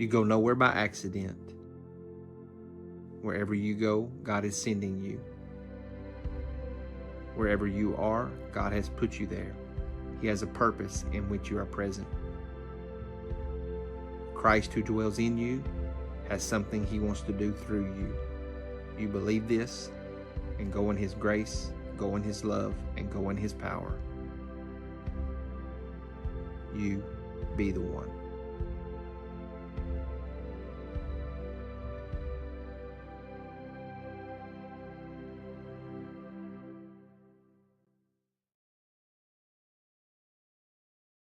You go nowhere by accident. Wherever you go, God is sending you. Wherever you are, God has put you there. He has a purpose in which you are present. Christ who dwells in you has something He wants to do through you. You believe this and go in His grace, go in His love, and go in His power. You be the one.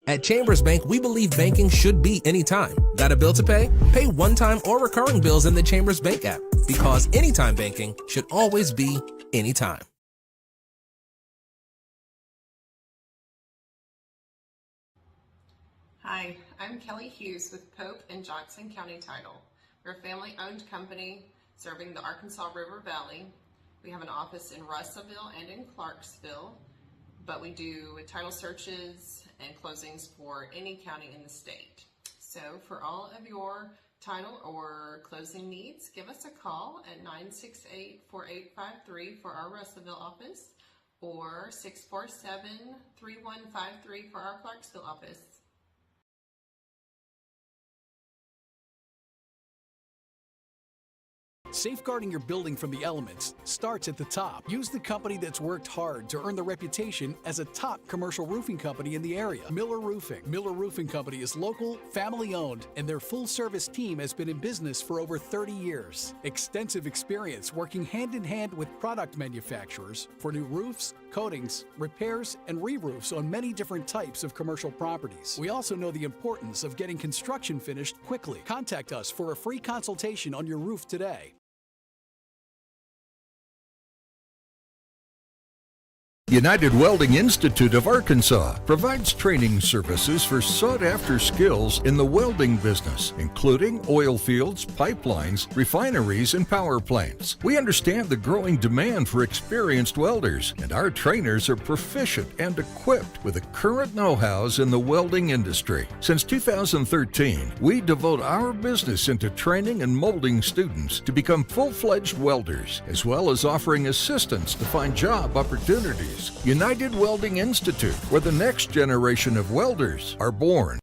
At Chambers Bank, we believe banking should be anytime. Got a bill to pay? Pay one-time or recurring bills in the Chambers Bank app, because anytime banking should always be anytime. Hi, I'm Kelly Hughes with Pope and Johnson County Title. We're a family-owned company serving the Arkansas River Valley. We have an office in Russellville and in Clarksville, but we do title searches and closings for any county in the state. So for all of your title or closing needs, give us a call at 968-4853 for our Russellville office or 647-3153 for our Clarksville office. Safeguarding your building from the elements starts at the top. Use the company that's worked hard to earn the reputation as a top commercial roofing company in the area, Miller Roofing. Miller Roofing Company is local, family-owned, and their full-service team has been in business for over 30 years. Extensive experience working hand-in-hand with product manufacturers for new roofs, coatings, repairs, and re-roofs on many different types of commercial properties. We also know the importance of getting construction finished quickly. Contact us for a free consultation on your roof today. United Welding Institute of Arkansas provides training services for sought-after skills in the welding business, including oil fields, pipelines, refineries, and power plants. We understand the growing demand for experienced welders, and our trainers are proficient and equipped with the current know-hows in the welding industry. Since 2013, we devote our business into training and molding students to become full-fledged welders, as well as offering assistance to find job opportunities. United Welding Institute, where the next generation of welders are born.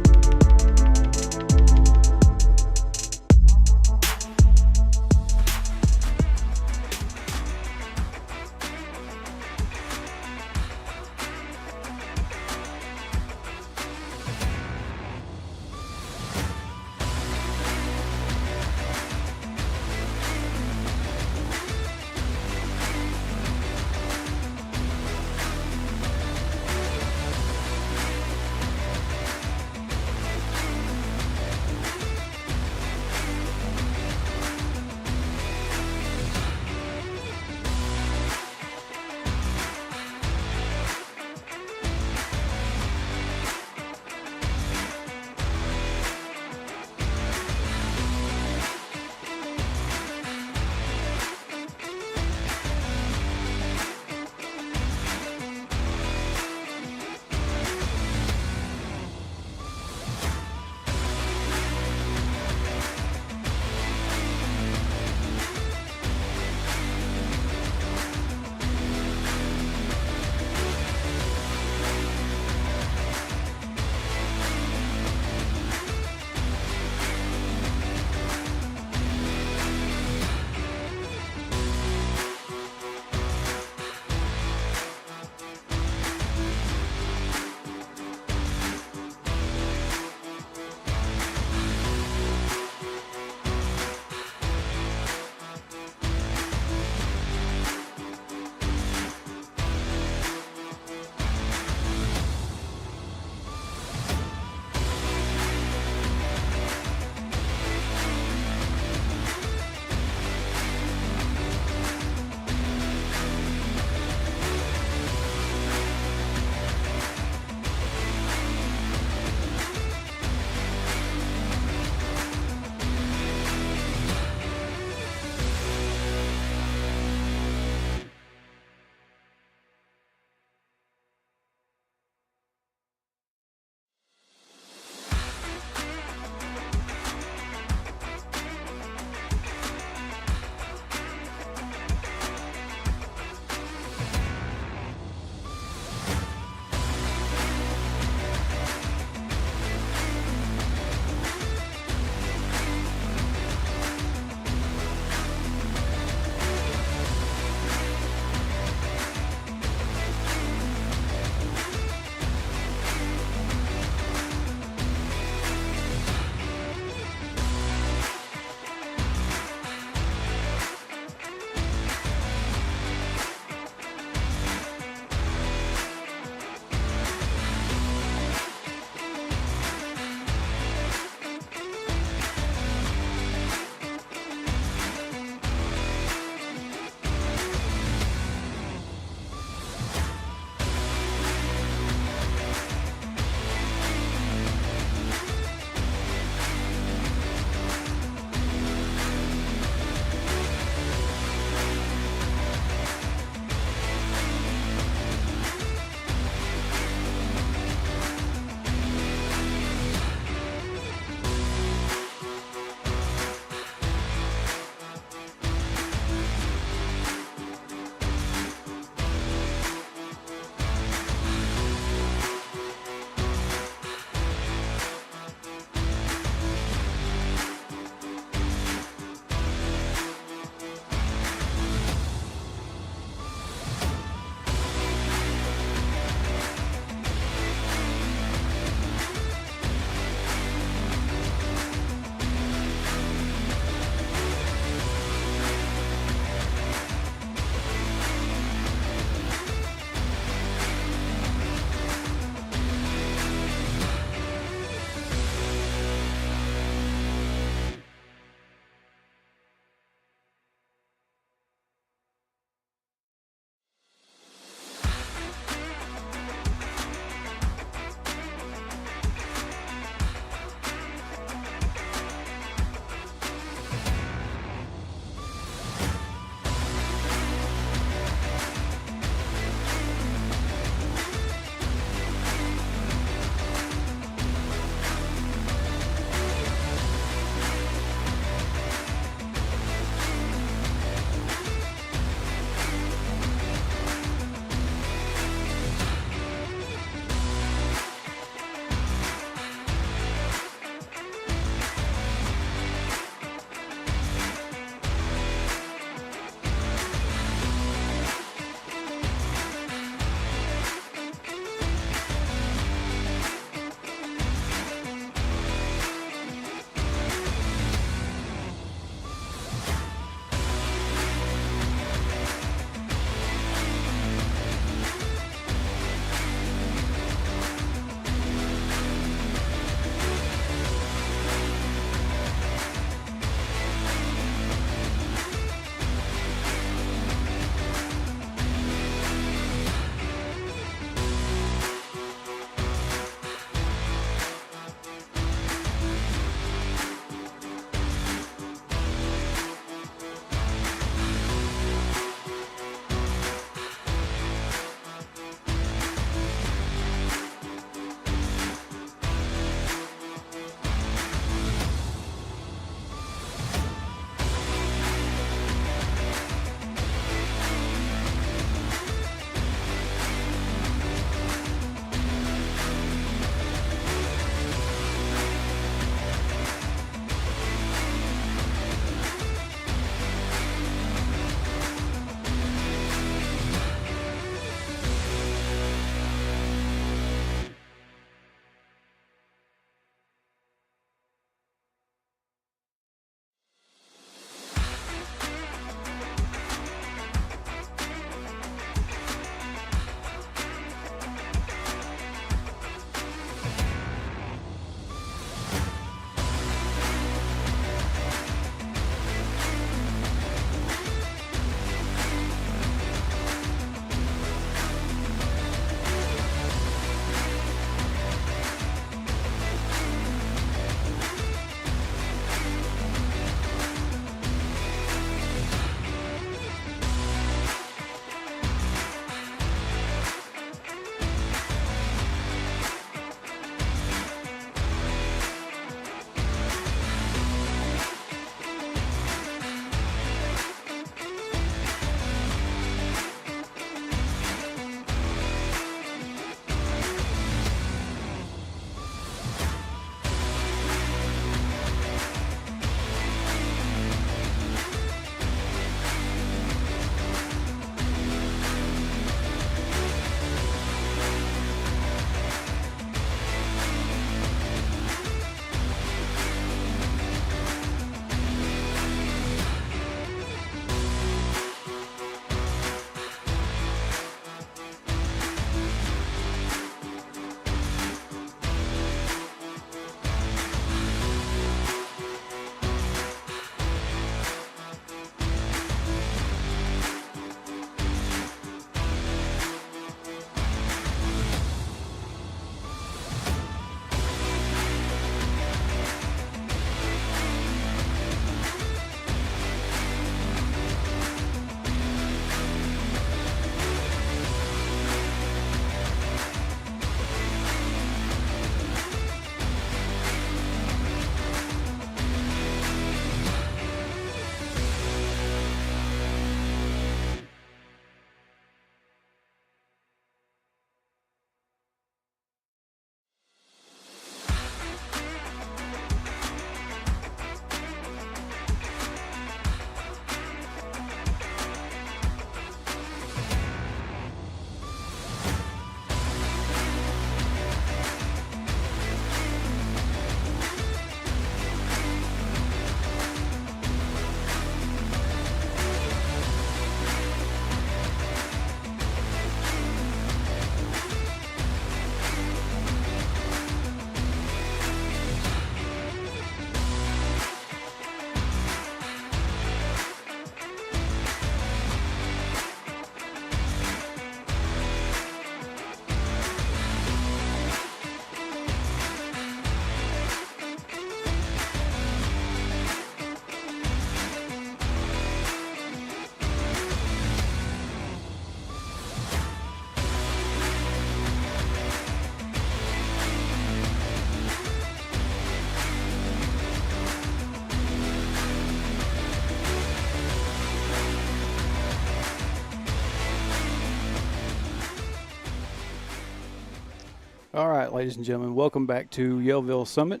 All right, ladies and gentlemen, welcome back to Yellville-Summit.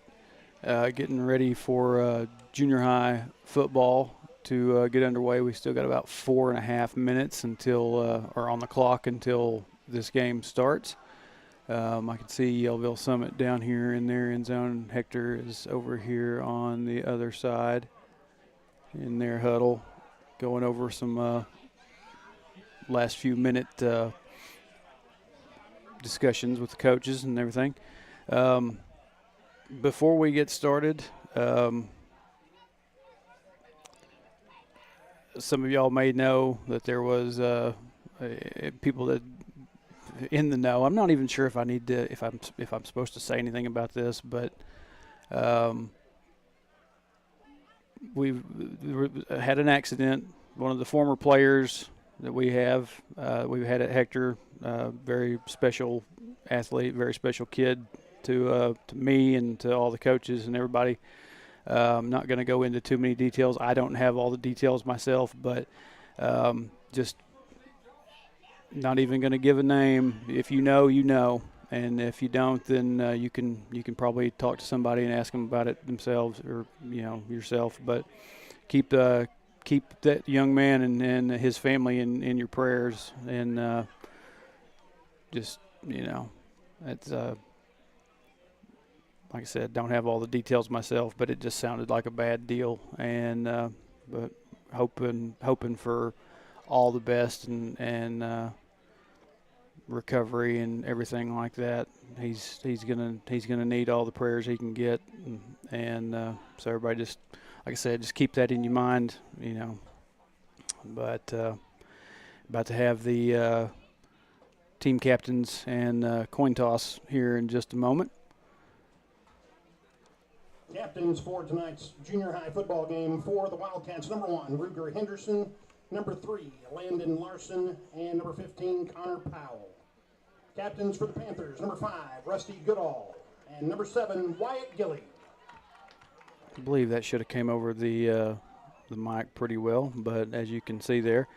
Getting ready for junior high football to get underway. We still got about 4.5 minutes until, or on the clock until this game starts. I can see Yellville-Summit down here in their end zone. Hector is over here on the other side in their huddle, going over some last few minute discussions with the coaches and everything. Before we get started, some of y'all may know that there was people that in the know. I'm not even sure if I need to, if I'm supposed to say anything about this, but we've had an accident. One of the former players that we've had at Hector, very special athlete, very special kid to me and to all the coaches and everybody. I'm not going to go into too many details. I don't have all the details myself, but just not even going to give a name. If you know, you know, and if you don't, then you can probably talk to somebody and ask them about it themselves, or yourself. But keep that young man and his family in your prayers, and just it's like I said, don't have all the details myself, but it just sounded like a bad deal, and but hoping for all the best and recovery and everything like that. He's gonna need all the prayers he can get, and so everybody just, like I said, just keep that in your mind, But about to have the team captains and coin toss here in just a moment. Captains for tonight's junior high football game for the Wildcats: number 1, Ruger Henderson; number 3, Landon Larson; and number 15, Connor Powell. Captains for the Panthers: number 5, Rusty Goodall; and number 7, Wyatt Gilly. I believe that should have came over the mic pretty well, but as you can see there,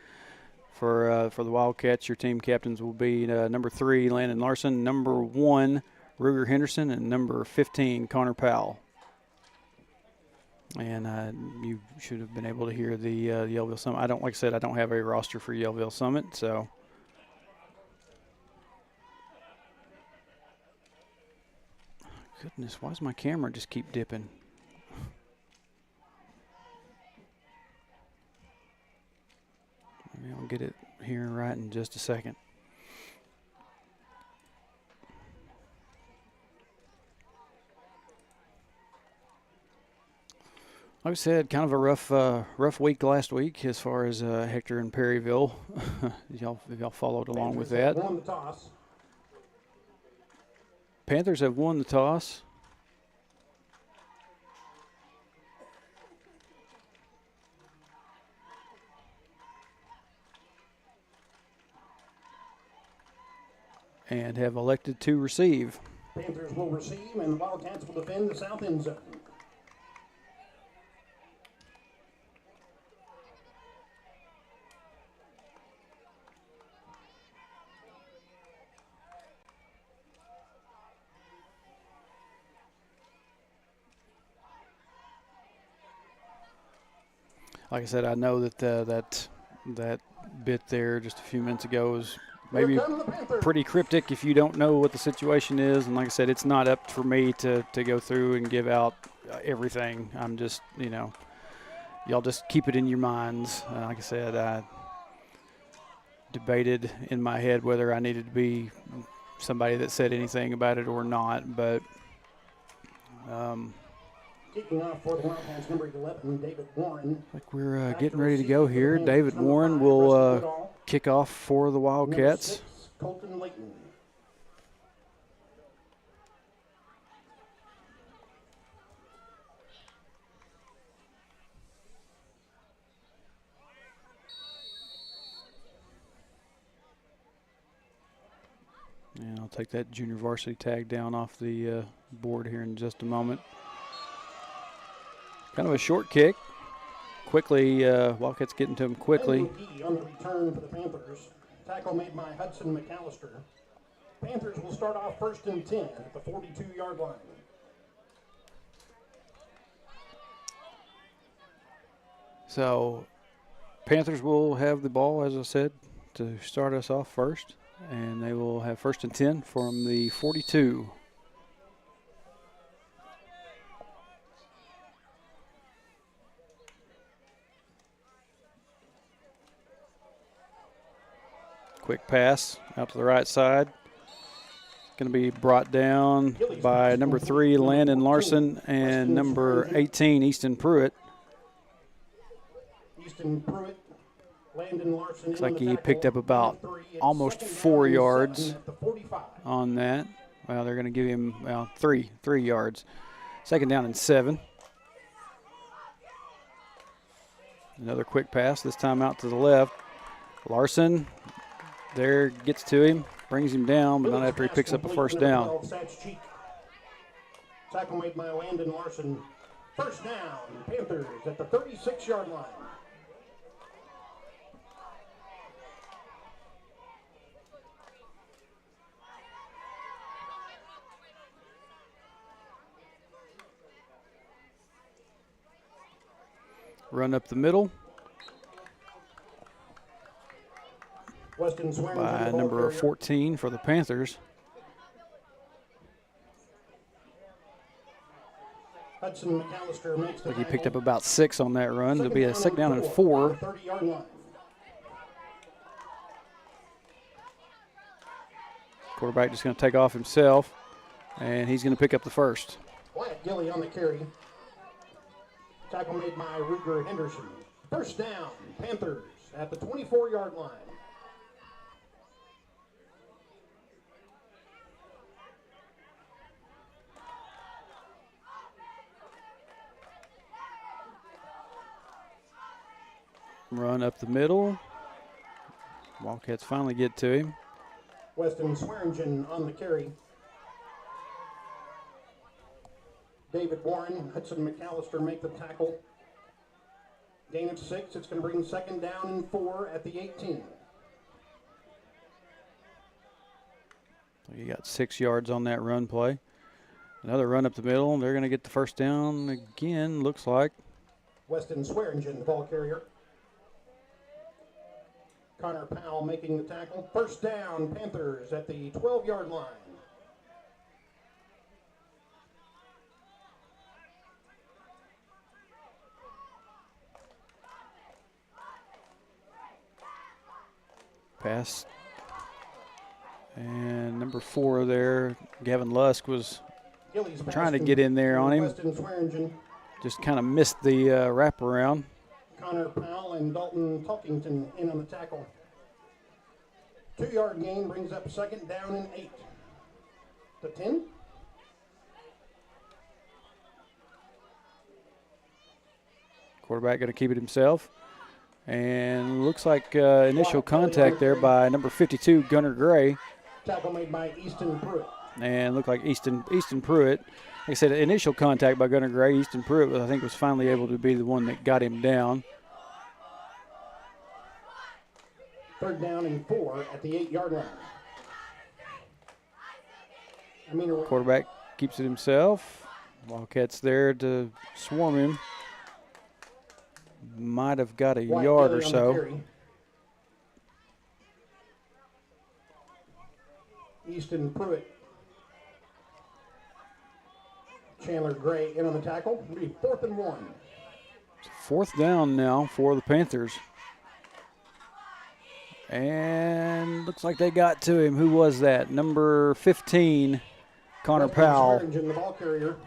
for the Wildcats, your team captains will be number 3, Landon Larson; number 1, Ruger Henderson; and number 15, Connor Powell. And you should have been able to hear the Yellville-Summit. Like I said, I don't have a roster for Yellville-Summit, so. Goodness, why does my camera just keep dipping? Maybe I'll get it here right in just a second. Like I said, kind of a rough week last week as far as Hector and Perryville. Y'all followed along with that. Won the toss. Panthers have won the toss. And have elected to receive. Panthers will receive, and the Wildcats will defend the south end zone. Like I said, I know that that bit there just a few minutes ago was maybe pretty cryptic if you don't know what the situation is. And like I said, it's not up for me to go through and give out everything. I'm just, y'all just keep it in your minds. Like I said, I debated in my head whether I needed to be somebody that said anything about it or not, but Kicking off for the Wildcats, number 11, David Warren. like we're getting ready to go here. David Warren will kick off for the Wildcats. Number 6, Colton Layton. And I'll take that junior varsity tag down off the board here in just a moment. Kind of a short kick. Quickly, Wildcats getting to him quickly. On the return for the Panthers. Tackle made by Hudson McAllister. Panthers will start off 1st and 10 at the 42-yard line. So Panthers will have the ball, as I said, to start us off first. And they will have 1st and 10 from the 42. Quick pass out to the right side. Going to be brought down by number 3, Landon Larson, and number 18, Easton Pruitt. Easton Pruitt, Landon Larson. Looks like he picked up about almost 4 yards on that. Well, they're going to give him, well, three yards. 2nd down and 7. Another quick pass, this time out to the left. Larson there gets to him, brings him down, but not after he picks up a 1st down. Tackle made by Landon Larson. 1st down, Panthers at the 36-yard line. Run up the middle Weston by number 14 for the Panthers. Hudson McAllister makes the He picked up about 6 on that run. It'll be a 2nd down and 4. 30-yard line. Quarterback just going to take off himself, and he's going to pick up the 1st. Wyatt Gilly on the carry. Tackle made by Ruger Henderson. 1st down, Panthers at the 24-yard line. Run up the middle. Wildcats finally get to him. Weston Swearingen on the carry. David Warren, Hudson McAllister make the tackle. Gain of 6. It's going to bring 2nd down and 4 at the 18. You got 6 yards on that run play. Another run up the middle. They're going to get the 1st down again, looks like. Weston Swearingen, the ball carrier. Connor Powell making the tackle. 1st down, Panthers at the 12-yard line. Pass. And number 4 there, Gavin Lusk, was trying to get in there on him. Weston Swearingen. Just kind of missed the wraparound. Connor Powell and Dalton Talkington in on the tackle. 2-yard gain brings up 2nd down and 8. To 10. Quarterback going to keep it himself. And looks like initial contact there by number 52, Gunnar Gray. Tackle made by Easton Pruitt. And looked like Easton Pruitt. Like I said, initial contact by Gunnar Gray. Easton Pruitt, I think, was finally able to be the one that got him down. 3rd down and 4 at the 8-yard line. Quarterback keeps it himself. Wildcats there to swarm him. Might have got a yard or so. Easton Pruitt. Chandler Gray in on the tackle. It'll be 4th and 1. 4th down now for the Panthers. And looks like they got to him. Who was that? Number 15, Connor Powell. The ball carrier.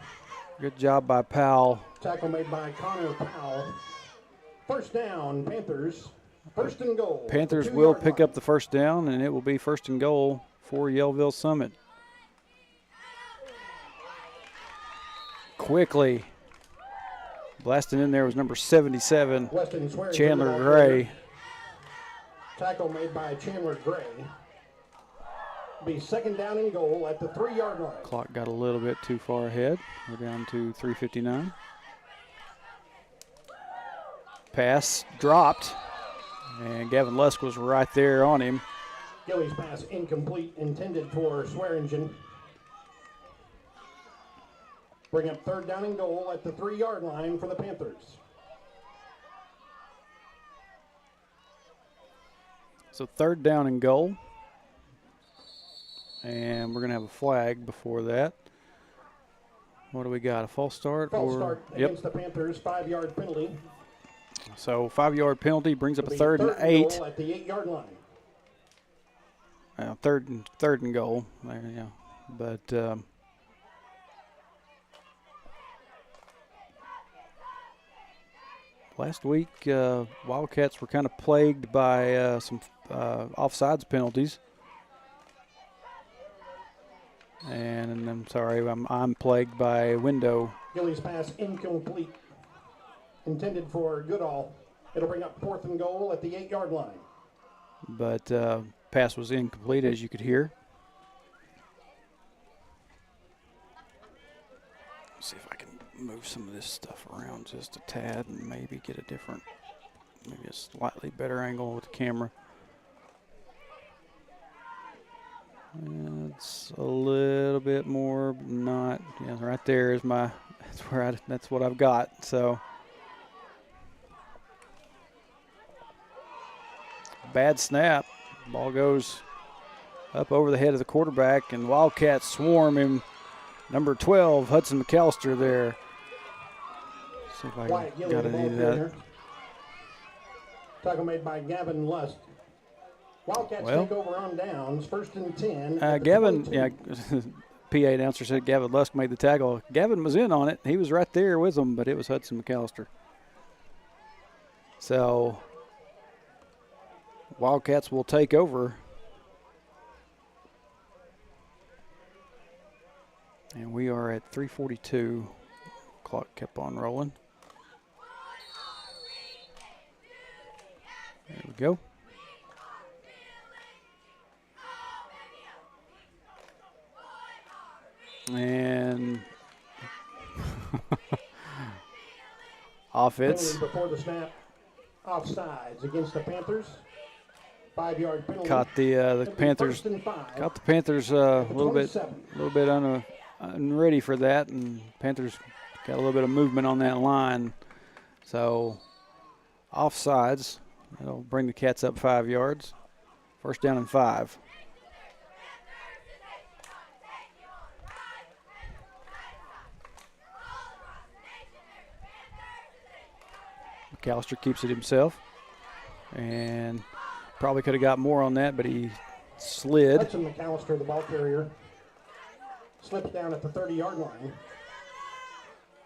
Good job by Powell. Tackle made by Connor Powell. 1st down, Panthers. 1st and goal. Panthers will pick up the 1st down, and it will be 1st and goal for Yellville-Summit. Quickly blasting in there was number 77, Chandler Gray. Tackle made by Chandler Gray. Be 2nd down and goal at the 3-yard line. Clock got a little bit too far ahead. We're down to 3:59. Pass dropped, and Gavin Lusk was right there on him. Gilly's pass incomplete, intended for Swearingen. Bring up 3rd down and goal at the 3-yard line for the Panthers. So 3rd down and goal. And we're going to have a flag before that. What do we got? A false start? False start against the Panthers, 5-yard penalty. So 5-yard penalty brings up a It'll be 3rd and 8. Goal at the 8-yard line. Third and goal. There, yeah. But last week, Wildcats were kind of plagued by some offsides penalties. And I'm sorry, I'm plagued by window. Gilly's pass incomplete, intended for Goodall. It'll bring up 4th and goal at the 8-yard line. But pass was incomplete, as you could hear. See if I can move some of this stuff around just a tad and maybe get a different, maybe a slightly better angle with the camera. It's a little bit more not, yeah, right there is my, that's what I've got. So bad snap. Ball goes up over the head of the quarterback, and Wildcats swarm him. Number 12, Hudson McAllister there. See if I got any of that. Tackle made by Gavin Lust. Wildcats take over on downs, 1st and 10. Gavin, yeah, PA announcer said Gavin Lusk made the tackle. Gavin was in on it. He was right there with them, but it was Hudson McAllister. So Wildcats will take over. And we are at 3:42. Clock kept on rolling. There we go. And offense. Before the snap, offsides against the Panthers. 5-yard penalty. Caught the Panthers. Caught the Panthers a little bit unready for that, and Panthers got a little bit of movement on that line. So offsides. It'll bring the Cats up 5 yards. 1st down and 5. McAllister keeps it himself, and probably could have got more on that, but he slid. Hudson McAllister, the ball carrier, slips down at the 30-yard line.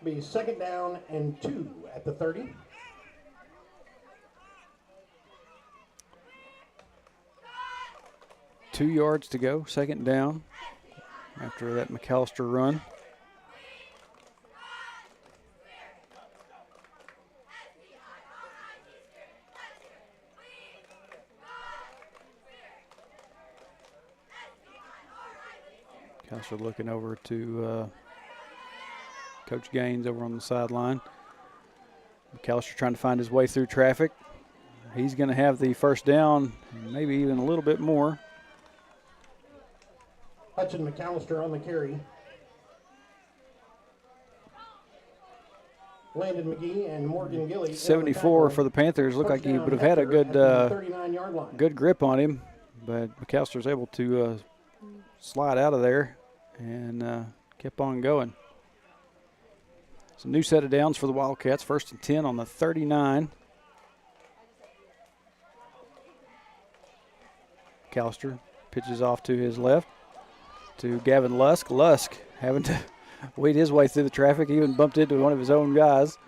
Be 2nd down and 2 at the 30. Two yards to go, 2nd down after that McAllister run. McAllister looking over to Coach Gaines over on the sideline. McAllister trying to find his way through traffic. He's going to have the 1st down, maybe even a little bit more. Hudson McAllister on the carry. Landon McGee and Morgan Gilly. 74 for the Panthers. Looked like he would have had a good good grip on him, but McAllister's able to slide out of there and kept on going. Some new set of downs for the Wildcats. 1st and 10 on the 39. McAllister pitches off to his left to Gavin Lusk. Lusk having to weed his way through the traffic. He even bumped into one of his own guys.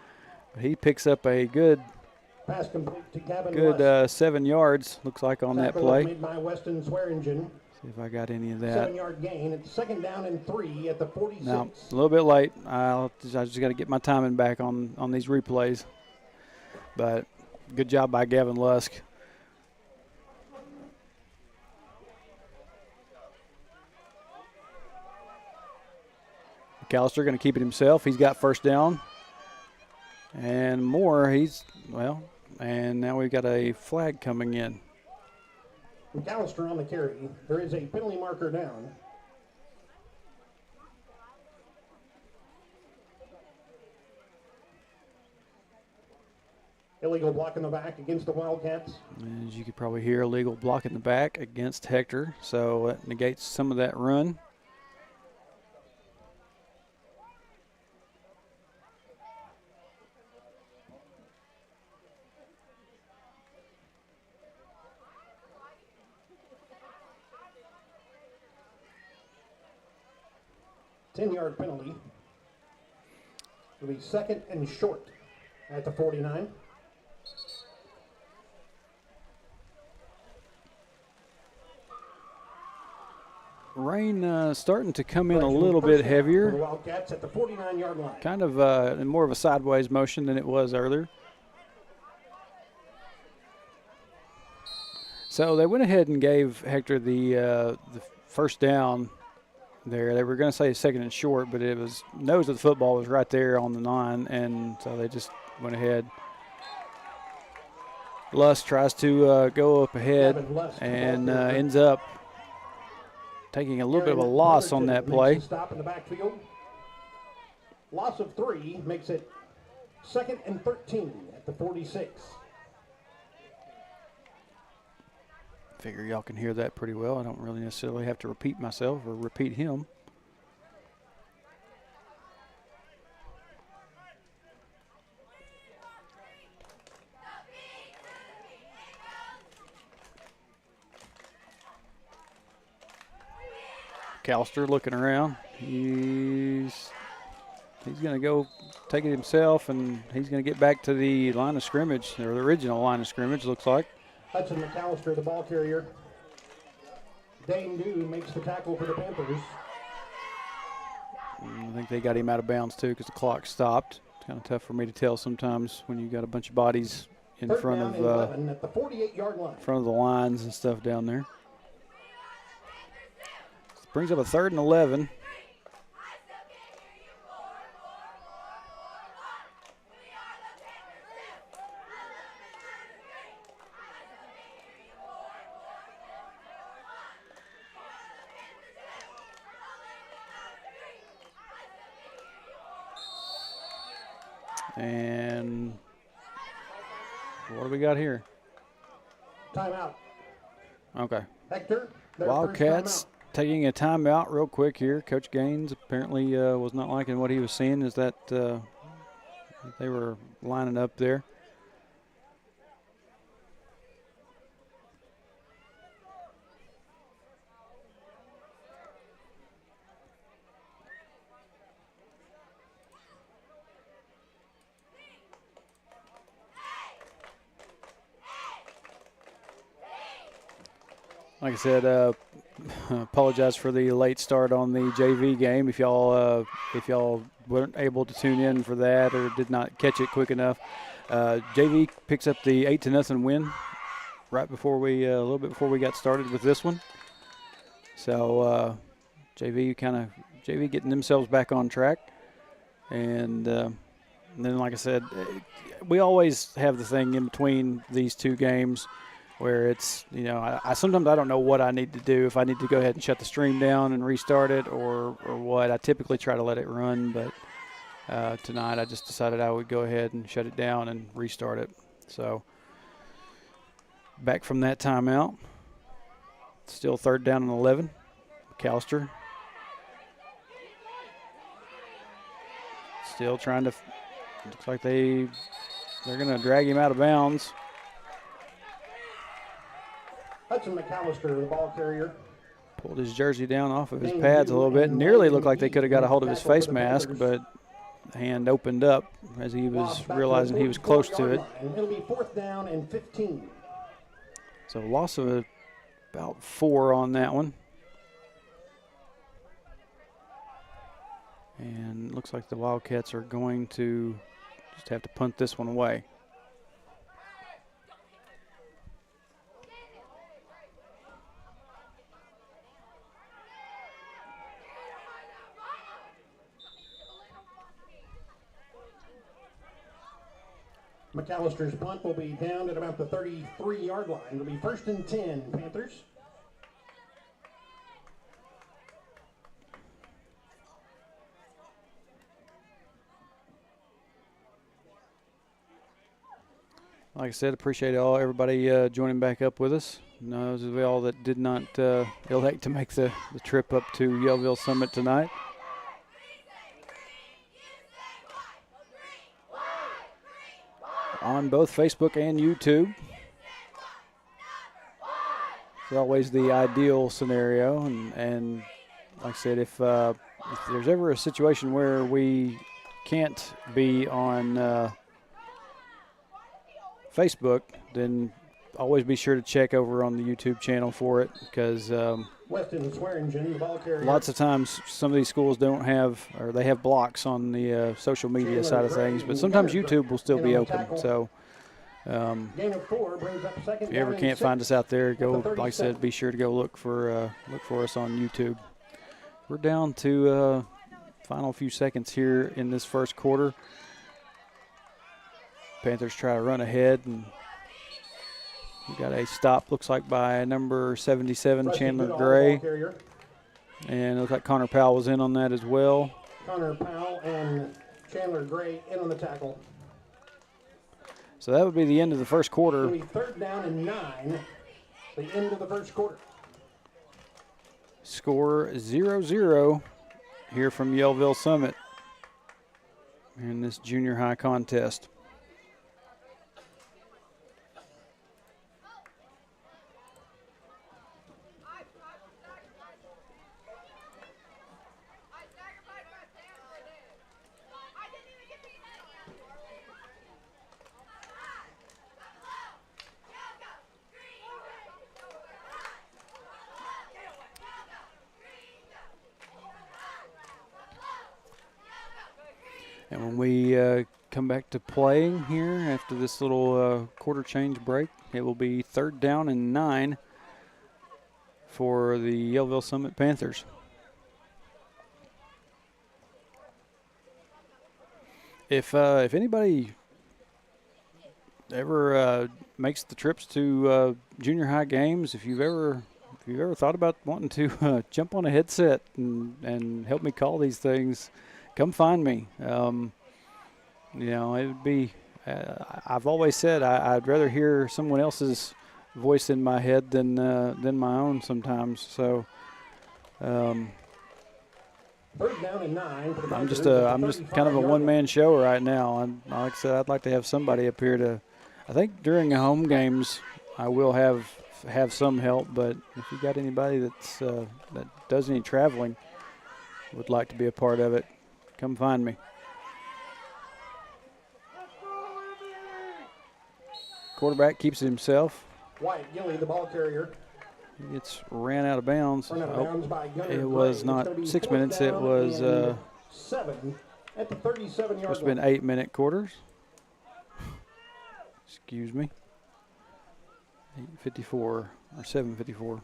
But he picks up a good pass complete to Gavin Lusk. 7 yards, looks like, on that play. Made by Weston Swearingen. See if I got any of that. 7-yard gain. It's 2nd down and 3 at the 46. Now, a little bit late. I just got to get my timing back on these replays. But good job by Gavin Lusk. McAllister going to keep it himself. He's got 1st down and more. And now we've got a flag coming in. McAllister on the carry. There is a penalty marker down. Illegal block in the back against the Wildcats. As you could probably hear, illegal block in the back against Hector, so it negates some of that run. Ten-yard penalty. It'll be second and short at the 49. Rain starting to come in a little bit heavier. The Wildcats at the 49-yard line. Kind of in more of a sideways motion than it was earlier. So they went ahead and gave Hector the first down there. They were going to say second and short, but it was nose of the football was right there on the line, and so they just went ahead. Lust tries to go up ahead and ends up taking a little bit of a loss on that play. Stop in the backfield. Loss of 3 makes it second and 13 at the 46. Figure y'all can hear that pretty well. I don't really necessarily have to repeat myself or repeat him. McAllister looking around. He's going to go take it himself, and he's going to get back to the line of scrimmage, or the original line of scrimmage, looks like. Hudson McAllister, the ball carrier. Dane Dew makes the tackle for the Panthers. I think they got him out of bounds, too, because the clock stopped. It's kind of tough for me to tell sometimes when you got a bunch of bodies in front of at the 48-yard line. Front of the lines and stuff down there. Brings up a 3rd and 11. And what do we got here? Timeout. Okay. Hector, Wildcats taking a timeout real quick here. Coach Gaines apparently was not liking what he was seeing, is that they were lining up there. Like I said, apologize for the late start on the JV game. If y'all weren't able to tune in for that or did not catch it quick enough, JV picks up the 8-0 win right before a little bit before we got started with this one. So JV getting themselves back on track, and then like I said, we always have the thing in between these two games where it's, I sometimes I don't know what I need to do, if I need to go ahead and shut the stream down and restart it or what. I typically try to let it run, but tonight I just decided I would go ahead and shut it down and restart it. So back from that timeout, still 3rd down and 11. McAllister still trying to, looks like they're going to drag him out of bounds. Hudson McAllister, the ball carrier. Pulled his jersey down off of his pads a little bit. Nearly looked like they could have got a hold of his face mask, but the hand opened up as he was realizing he was close to it. It'll be 4th down and 15. So loss of about 4 on that one. And looks like the Wildcats are going to just have to punt this one away. McAllister's punt will be down at about the 33-yard line. It'll be 1st and 10, Panthers. Like I said, appreciate everybody joining back up with us. Those of y'all that did not elect to make the trip up to Yellville-Summit tonight. On both Facebook and YouTube. It's always the ideal scenario, and like I said, if there's ever a situation where we can't be on Facebook, then always be sure to check over on the YouTube channel for it, because Weston Swearingen, the ball carrier. Lots of times some of these schools don't have, or they have blocks on the social media side of things, but sometimes YouTube will still be open. So Gain of 4 brings up 2nd if you ever down can't and find 6 us out there, at go, the like I 37. said, be sure to go look for us on YouTube. We're down to final few seconds here in this first quarter. Panthers try to run ahead, and we got a stop, looks like by number 77, Rusty Chandler Goodall, Gray. ball carrier. And it looks like Connor Powell was in on that as well. Connor Powell and Chandler Gray in on the tackle. So that would be the end of the first quarter. It'll be 3rd down and 9, the end of the first quarter. Score 0-0 here from Yellville-Summit in this junior high contest. And when we come back to playing here after this little quarter change break, it will be 3rd down and 9 for the Yellville-Summit Panthers. If anybody ever makes the trips to junior high games, if you've ever thought about wanting to jump on a headset and help me call these things, come find me. You know, it would be. I've always said I'd rather hear someone else's voice in my head than my own sometimes. So. 3rd down and 9 for the I'm just Panthers at the kind of a 35-yard one-man show right now. And like I said, I'd like to have somebody up here to. I think during the home games, I will have some help. But if you got anybody that's that does any traveling, would like to be a part of it, come find me. Quarterback keeps it himself. Wyatt Gilly, the ball carrier. He gets ran out of bounds. Run out of bounds by Gunnar It Gray. was It's not gonna be 6 4th minutes. It down was and 7 at the 37-yard supposed to have been line. 8-minute quarters. Excuse me. 8:54 or 7:54.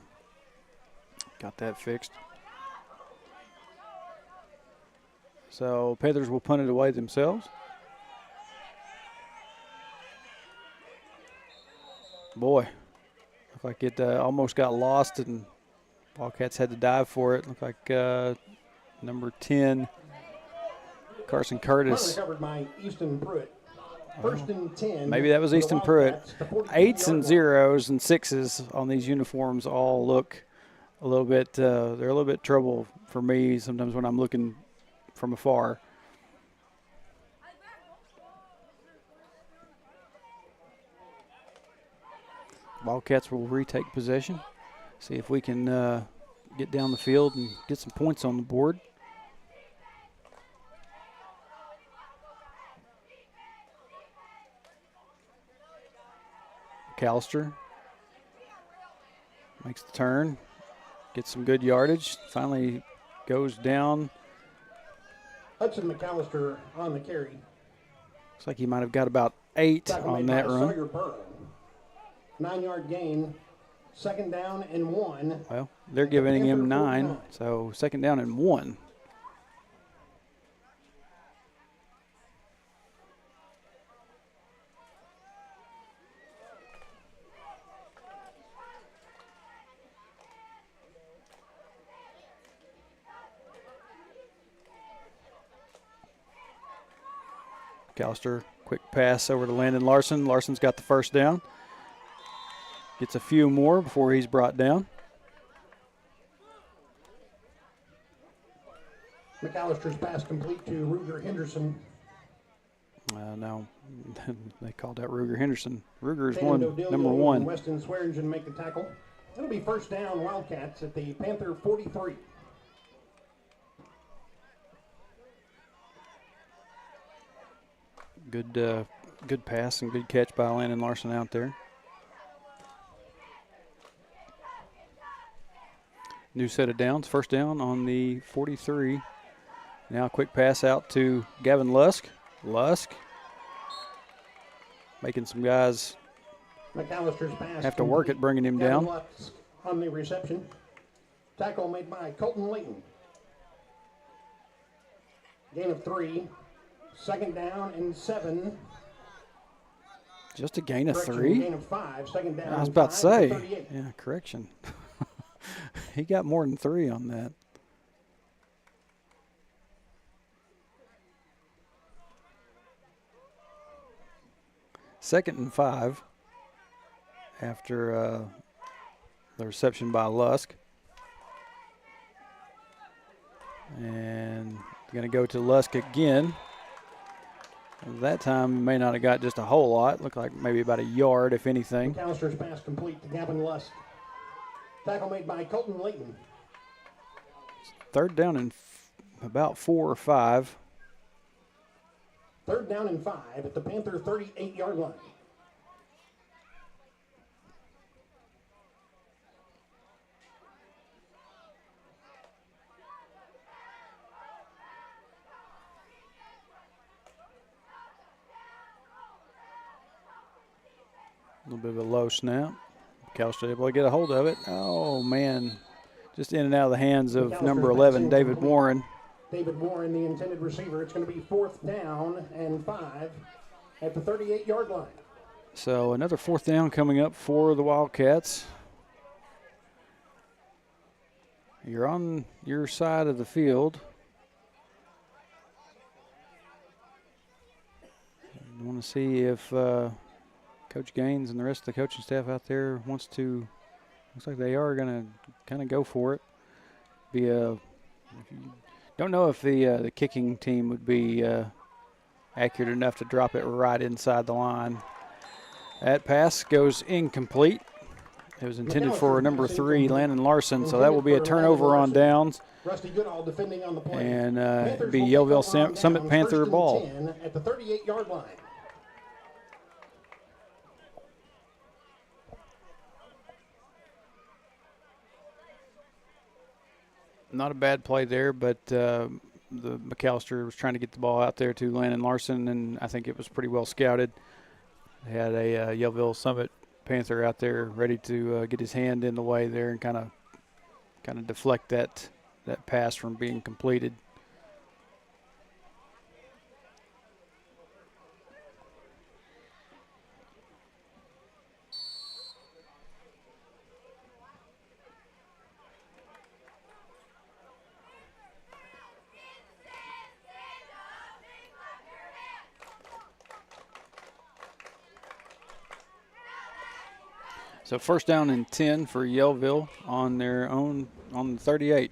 Got that fixed. So Panthers will punt it away themselves. Boy, looked like it almost got lost, and Wildcats had to dive for it. Looked like number 10, Carson Curtis. Recovered by Easton Pruitt. 1st and 10. Maybe that was for the Easton Pruitt. Wildcats, the 42-yard 8s and line. 0s and 6s on these uniforms all look a little bit, they're a little bit trouble for me sometimes when I'm looking from afar. Wildcats will retake possession. See if we can get down the field and get some points on the board. McAllister makes the turn, gets some good yardage, finally goes down. Hudson McAllister on the carry. Looks like he might have got about 8 Tackle on made that by run. Sawyer Burrow. 9-yard gain. 2nd down and 1. Well, they're giving him 9, so 2nd down and 1. McAllister, quick pass over to Landon Larson. Larson's got the first down. Gets a few more before he's brought down. McAllister's pass complete to Ruger Henderson. No, they called out Ruger Henderson. Ruger's Tatum number one. and Weston Swearingen make the tackle. It'll be first down, Wildcats at the Panther 43. Good pass and good catch by Landon Larson out there. New set of downs. First down on the 43. Now a quick pass out to Gavin Lusk. Lusk making some guys McAllister's pass have to work at bringing him Gavin down. Lusk on the reception. Tackle made by Colton Layton. Gain of 3. Second down and 7. Just a gain of Correction, 3? Gain of 5. Second down. I was and about to 5 say. 38. Yeah, correction. He got more than 3 on that. Second and 5 after the reception by Lusk. And going to go to Lusk again. That time may not have got just a whole lot. Looked like maybe about a yard, if anything. McAllister's pass complete to Gavin Lusk. Tackle made by Colton Layton. Third down and about 4 or 5. Third down and 5 at the Panther 38-yard line. A little bit of a low snap. McAllister able to get a hold of it. Oh, man. Just in and out of the hands of number 11, David Warren. David Warren, the intended receiver. It's going to be fourth down and 5 at the 38-yard line. So another fourth down coming up for the Wildcats. You're on your side of the field. I want to see if Coach Gaines and the rest of the coaching staff out there wants to. Looks like they are going to kind of go for it. Don't know if the kicking team would be accurate enough to drop it right inside the line. That pass goes incomplete. It was intended for number 3, Landon Larson, so that will be a turnover on downs. Rusty Goodall defending on the play. And it'll be Yellville-Summit Panther ball. At the 38-yard line. Not a bad play there, but the McAllister was trying to get the ball out there to Landon Larson, and I think it was pretty well scouted. They had a Yellville-Summit Panther out there ready to get his hand in the way there and kind of deflect that pass from being completed. So first down and 10 for Yellville on their own, on the 38.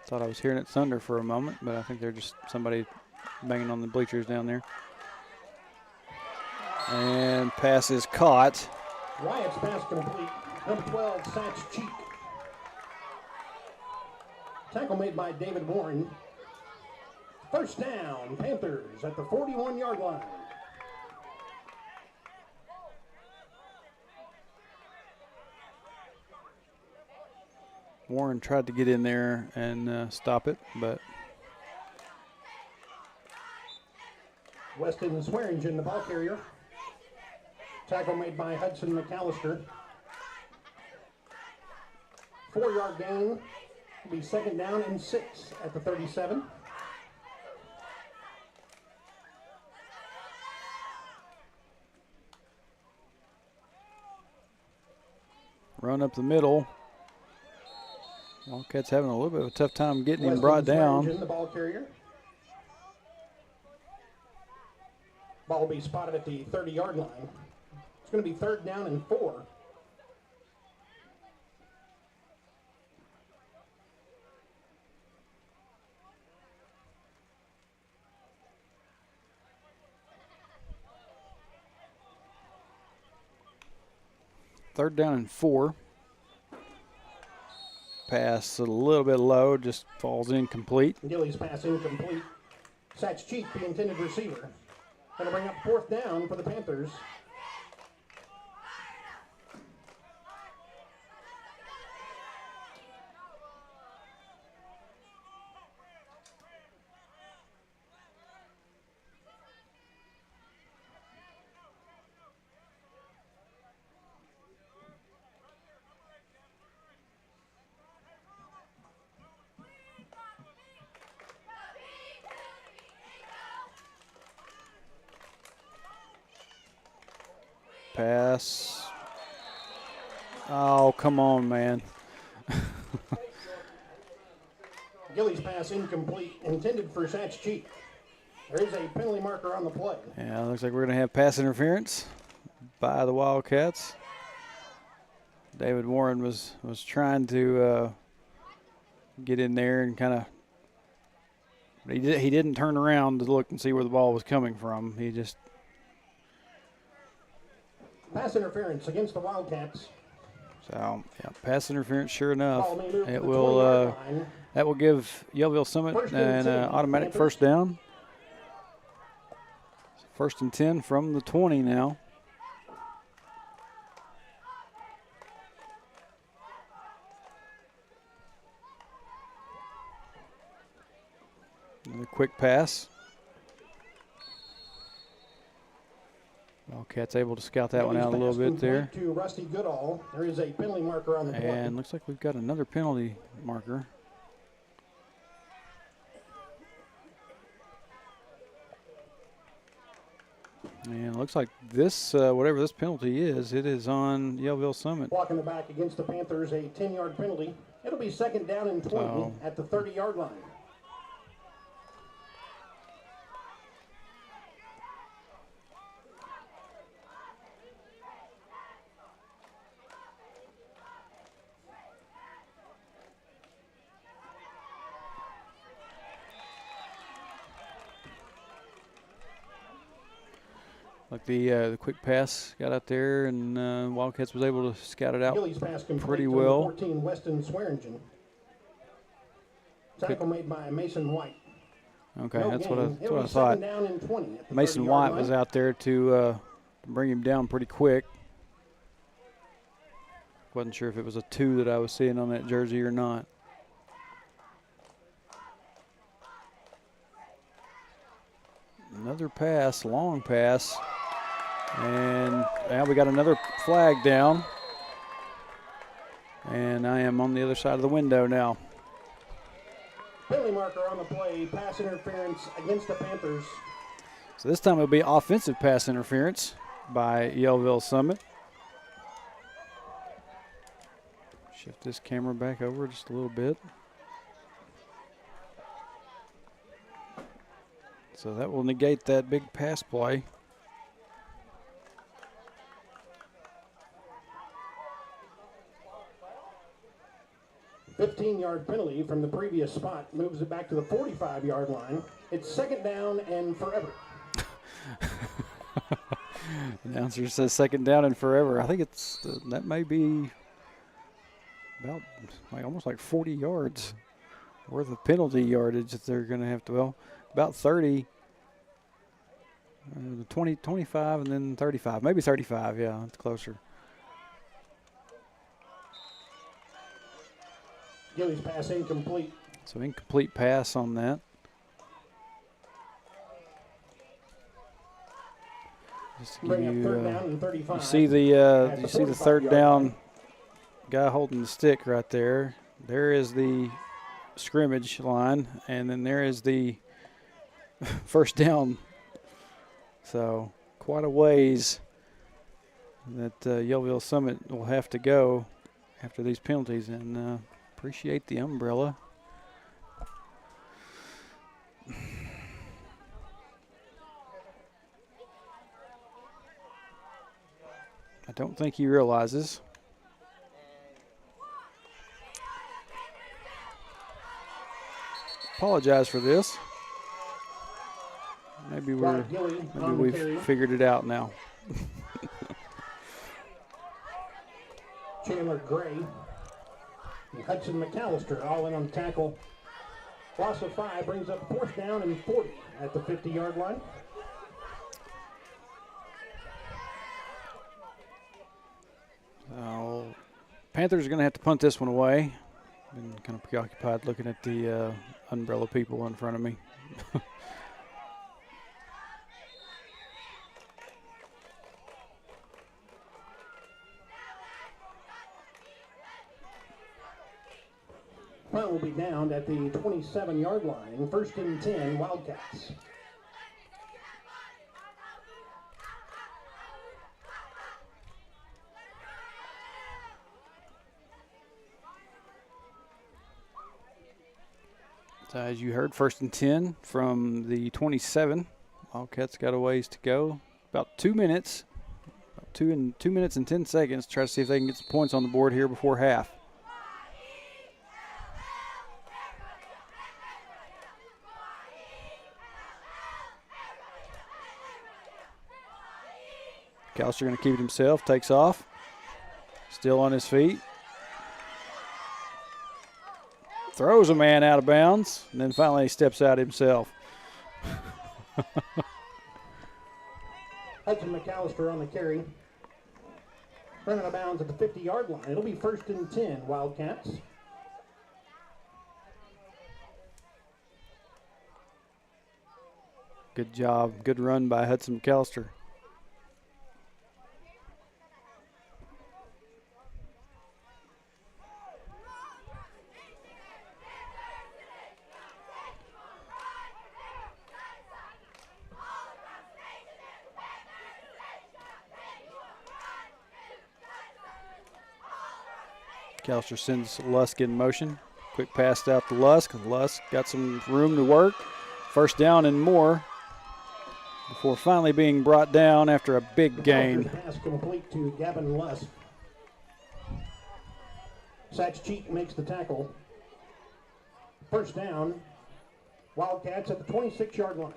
Thought I was hearing it thunder for a moment, but I think they're just somebody banging on the bleachers down there. And pass is caught. Wyatt's pass complete. Number 12, Satch Cheek. Tackle made by David Warren. First down, Panthers at the 41-yard line. Warren tried to get in there and stop it, but Weston Swearingen, the ball carrier. Tackle made by Hudson McAllister. 4-yard gain. Will be second down and 6 at the 37. run up the middle. Wildcats having a little bit of a tough time getting him brought down. The ball carrier. Ball will be spotted at the 30-yard line. It's going to be 3rd down and 4. Third down and 4. Pass a little bit low, just falls incomplete. Gillies pass incomplete. Satch Cheek, the intended receiver. Going to bring up 4th down for the Panthers. Pass. Oh, come on, man. Gillies pass incomplete, intended for Satch Cheek. There is a penalty marker on the play. Yeah, looks like we're going to have pass interference by the Wildcats. David Warren was trying to get in there and kind of, he didn't turn around to look and see where the ball was coming from. He just. Pass interference against the Wildcats. So, yeah, pass interference, sure enough. Ball may move to It the will 20-yard line. that will give Yellville-Summit First and an 10, automatic Panthers. first down. 1st and 10 from the 20 now. Another quick pass. Wildcats able to scout that one out a little bit there. To Rusty Goodall. There is a penalty marker on the play. And looks like we've got another penalty marker. And it looks like this, whatever this penalty is, it is on Yellville-Summit. Blocking the back against the Panthers, a 10-yard penalty. It'll be 2nd down and 20 Oh. at the 30-yard line. Like the quick pass got out there, and Wildcats was able to scout it out Gillies pass complete pretty to well. 14 Weston Swearingen. Tackle made by Mason White. Okay, No that's gain. what It'll I be thought. 2nd down and 20 at the Mason 30-yard White line. was out there to bring him down pretty quick. Wasn't sure if it was a 2 that I was seeing on that jersey or not. Another pass, long pass. And now we got another flag down. And I am on the other side of the window now. Penalty marker on the play, pass interference against the Panthers. So this time it'll be offensive pass interference by Yellville-Summit. Shift this camera back over just a little bit. So that will negate that big pass play. A 15-yard penalty from the previous spot moves it back to the 45-yard line. It's 2nd down and forever. Announcer says 2nd down and forever. I think it's that may be about almost like 40 yards worth of penalty yardage that they're going to have to, well, about 30, 20, 25, and then 35. Maybe 35, yeah, it's closer. Gillies pass incomplete. So incomplete pass on that. Just to give Bring up 3rd you, down and 35. you see the 3rd 45-yard down line. guy holding the stick right there. There is the scrimmage line, and then there is the 1st down. So quite a ways that Yellville-Summit will have to go after these penalties, and appreciate the umbrella. I don't think he realizes. Apologize for this. Maybe we've figured it out now. Chandler Gray and Hudson McAllister all in on the tackle. Loss of 5 brings up 4th down and 40 at the 50-yard line. Panthers are going to have to punt this one away. Been kind of preoccupied looking at the umbrella people in front of me. Punt will be down at the 27-yard line. 1st and 10, Wildcats. So as you heard, 1st and 10 from the 27. Wildcats got a ways to go. About 2 minutes. About 2 minutes and 10 seconds. Try to see if they can get some points on the board here before half. McAllister going to keep it himself, takes off. Still on his feet. Throws a man out of bounds, and then finally steps out himself. Hudson McAllister on the carry. Running out of bounds at the 50-yard line. It'll be 1st and 10, Wildcats. Good job. Good run by Hudson McAllister. McAllister sends Lusk in motion. Quick pass out to Lusk. Lusk got some room to work. 1st down and more before finally being brought down after a big gain. Pass complete to Gavin Lusk. Satch Cheek makes the tackle. 1st down. Wildcats at the 26-yard line.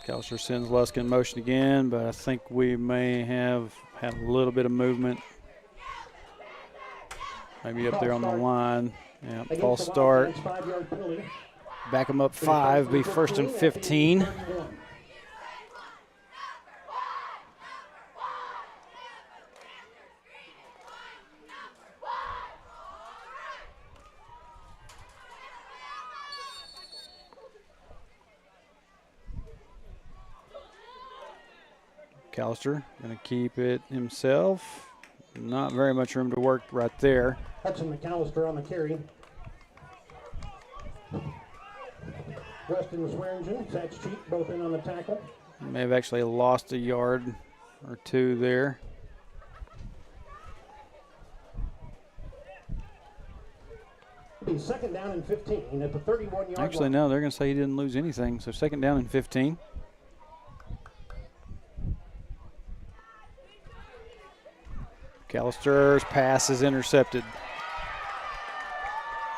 McAllister sends Lusk in motion again, but I think we may have had a little bit of movement. Maybe up there on the line. Yeah, false start. Back them up 5, be 1st and 15. McAllister going to keep it himself. Not very much room to work right there. Hudson McAllister on the carry. Weston Swearingen, Satch Cheek, both in on the tackle. May have actually lost a yard or 2 there. It'll be 2nd down and 15 at the 31-yard line. Actually, no, they're going to say he didn't lose anything. So 2nd down and 15. McAllister's pass is intercepted.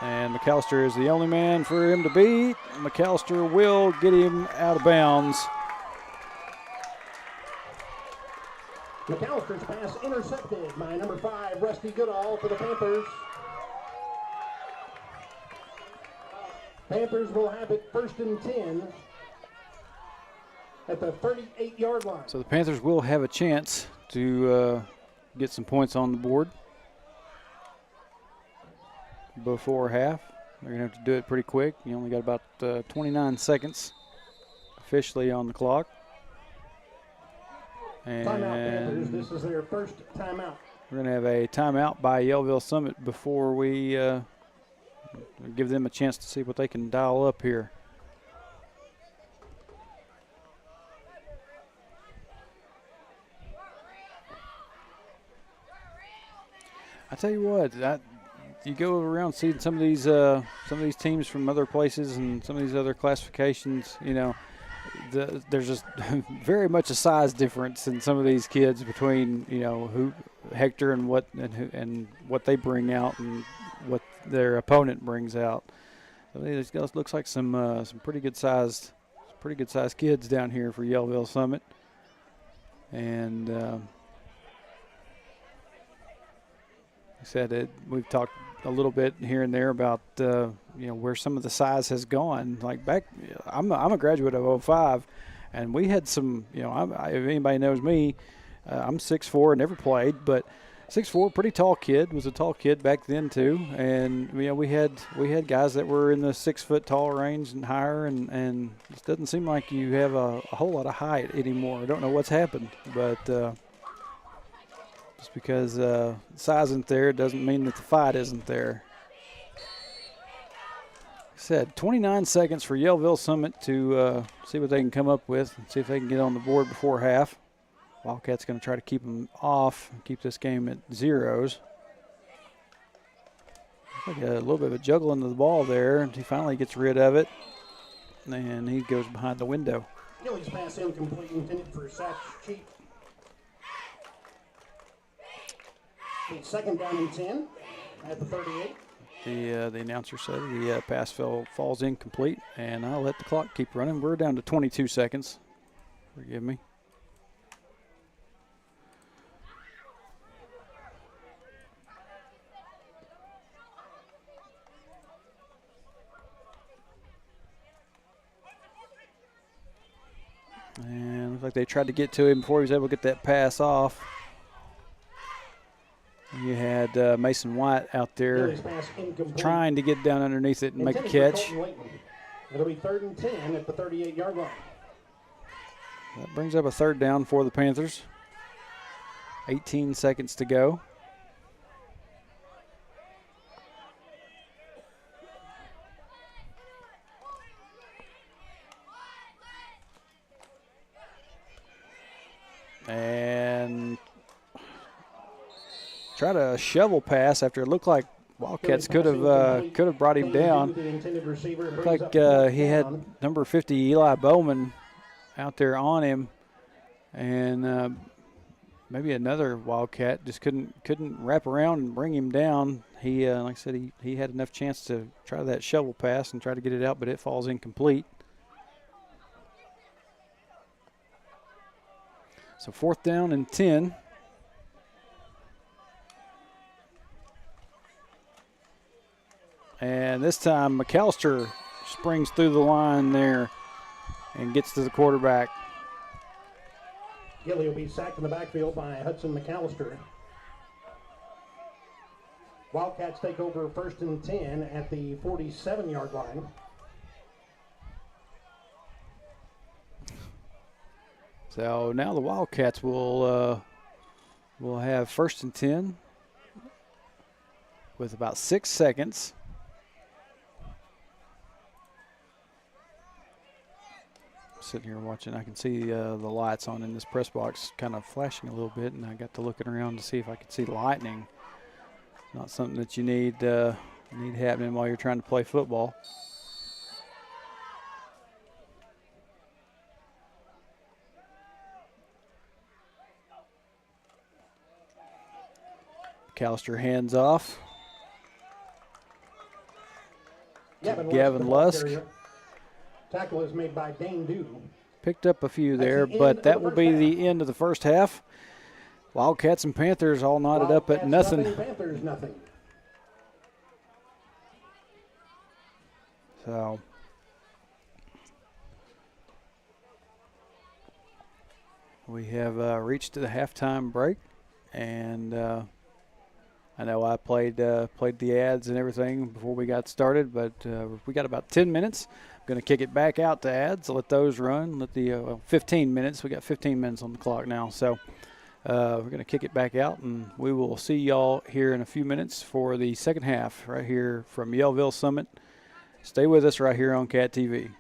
And McAllister is the only man for him to beat. McAllister will get him out of bounds. McAllister's pass intercepted by number 5, Rusty Goodall for the Panthers. Panthers will have it 1st and 10 at the 38-yard line. So the Panthers will have a chance to get some points on the board before half. They're going to have to do it pretty quick. You only got about 29 seconds officially on the clock. And timeout, Panthers. This is their first timeout. We're going to have a timeout by Yellville-Summit before we give them a chance to see what they can dial up here. I tell you what, you go around seeing some of these teams from other places and some of these other classifications. You know, there's just very much a size difference in some of these kids between who Hector and what they bring out and what their opponent brings out. I mean, this looks like some pretty good sized kids down here for Yellville-Summit, and. I said we've talked a little bit here and there about where some of the size has gone. Like back, I'm a graduate of 05, and we had some. If anybody knows me, I'm 6'4", never played, but 6'4", pretty tall kid. Was a tall kid back then too, and we had guys that were in the 6 foot tall range and higher, and it doesn't seem like you have a whole lot of height anymore. I don't know what's happened, but. Just because size isn't there doesn't mean that the fight isn't there. Like I said, 29 seconds for Yellville-Summit to see what they can come up with and see if they can get on the board before half. Wildcats going to try to keep them off and keep this game at zeros. Looks like a little bit of a juggling of the ball there, and he finally gets rid of it, and he goes behind the window. Gilly's pass incomplete, intended for Satch Cheap. Second down and 10 at the 38. The announcer said the pass falls incomplete, and I'll let the clock keep running. We're down to 22 seconds. Forgive me. And looks like they tried to get to him before he was able to get that pass off. You had Mason White out there trying to get down underneath it and make a catch. It'll be 3rd and 10 at the 38-yard line. That brings up a 3rd down for the Panthers. 18 seconds to go. And try to shovel pass after it looked like Wildcats could have brought him down. Looked like he had number 50 Eli Bowman out there on him, and maybe another Wildcat just couldn't wrap around and bring him down. He like I said, he had enough chance to try that shovel pass and try to get it out, but it falls incomplete. So 4th down and 10. And this time McAllister springs through the line there and gets to the quarterback. Gilly will be sacked in the backfield by Hudson McAllister. Wildcats take over 1st and 10 at the 47-yard line. So now the Wildcats will have 1st and 10 with about 6 seconds. Sitting here watching, I can see the lights on in this press box kind of flashing a little bit, and I got to looking around to see if I could see lightning. Not something that you need happening while you're trying to play football. McAllister hands off. Gavin Lusk. Tackle is made by Dane Dew. Picked up a few there, but that will be the end of the first half. Wildcats and Panthers all knotted up at nothing. Panthers nothing. So we have reached the halftime break, and I know I played the ads and everything before we got started, but we got about 10 minutes. I'm going to kick it back out to ads, let those run, let the 15 minutes. We got 15 minutes on the clock now. So We're going to kick it back out, and we will see y'all here in a few minutes for the second half right here from Yellville-Summit. Stay with us right here on CAT TV.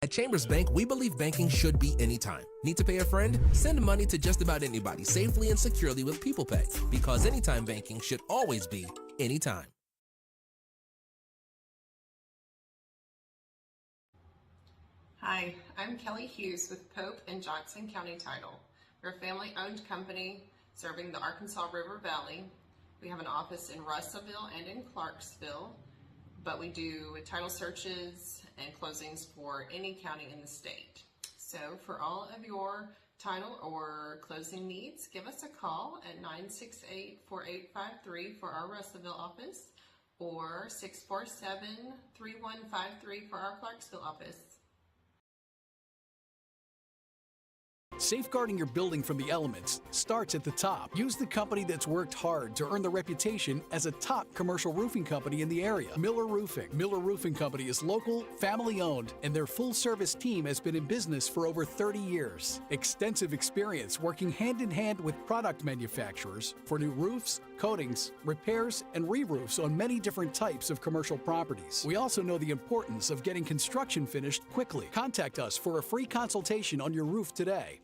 At Chambers Bank, we believe banking should be anytime. Need to pay a friend? Send money to just about anybody safely and securely with People Pay, because anytime banking should always be anytime. Hi, I'm Kelly Hughes with Pope and Johnson County Title. We're a family-owned company serving the Arkansas River Valley. We have an office in Russellville and in Clarksville, but we do title searches and closings for any county in the state. So for all of your title or closing needs, give us a call at 968-4853 for our Russellville office or 647-3153 for our Clarksville office. Safeguarding your building from the elements starts at the top. Use the company that's worked hard to earn the reputation as a top commercial roofing company in the area. Miller Roofing. Miller Roofing Company is local, family-owned, and their full-service team has been in business for over 30 years. Extensive experience working hand-in-hand with product manufacturers for new roofs, coatings, repairs, and re-roofs on many different types of commercial properties. We also know the importance of getting construction finished quickly. Contact us for a free consultation on your roof today.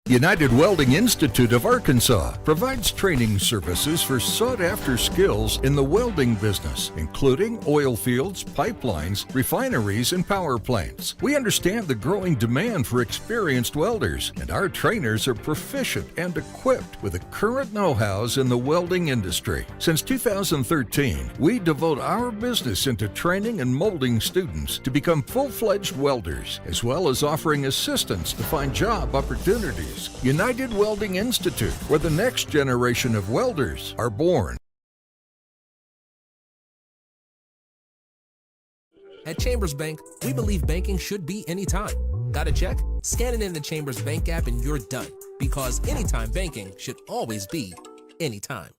United Welding Institute of Arkansas provides training services for sought-after skills in the welding business, including oil fields, pipelines, refineries, and power plants. We understand the growing demand for experienced welders, and our trainers are proficient and equipped with the current know-hows in the welding industry. Since 2013, we devote our business into training and molding students to become full-fledged welders, as well as offering assistance to find job opportunities. United Welding Institute, where the next generation of welders are born. At Chambers Bank, we believe banking should be anytime. Got a check? Scan it in the Chambers Bank app and you're done. Because anytime banking should always be anytime.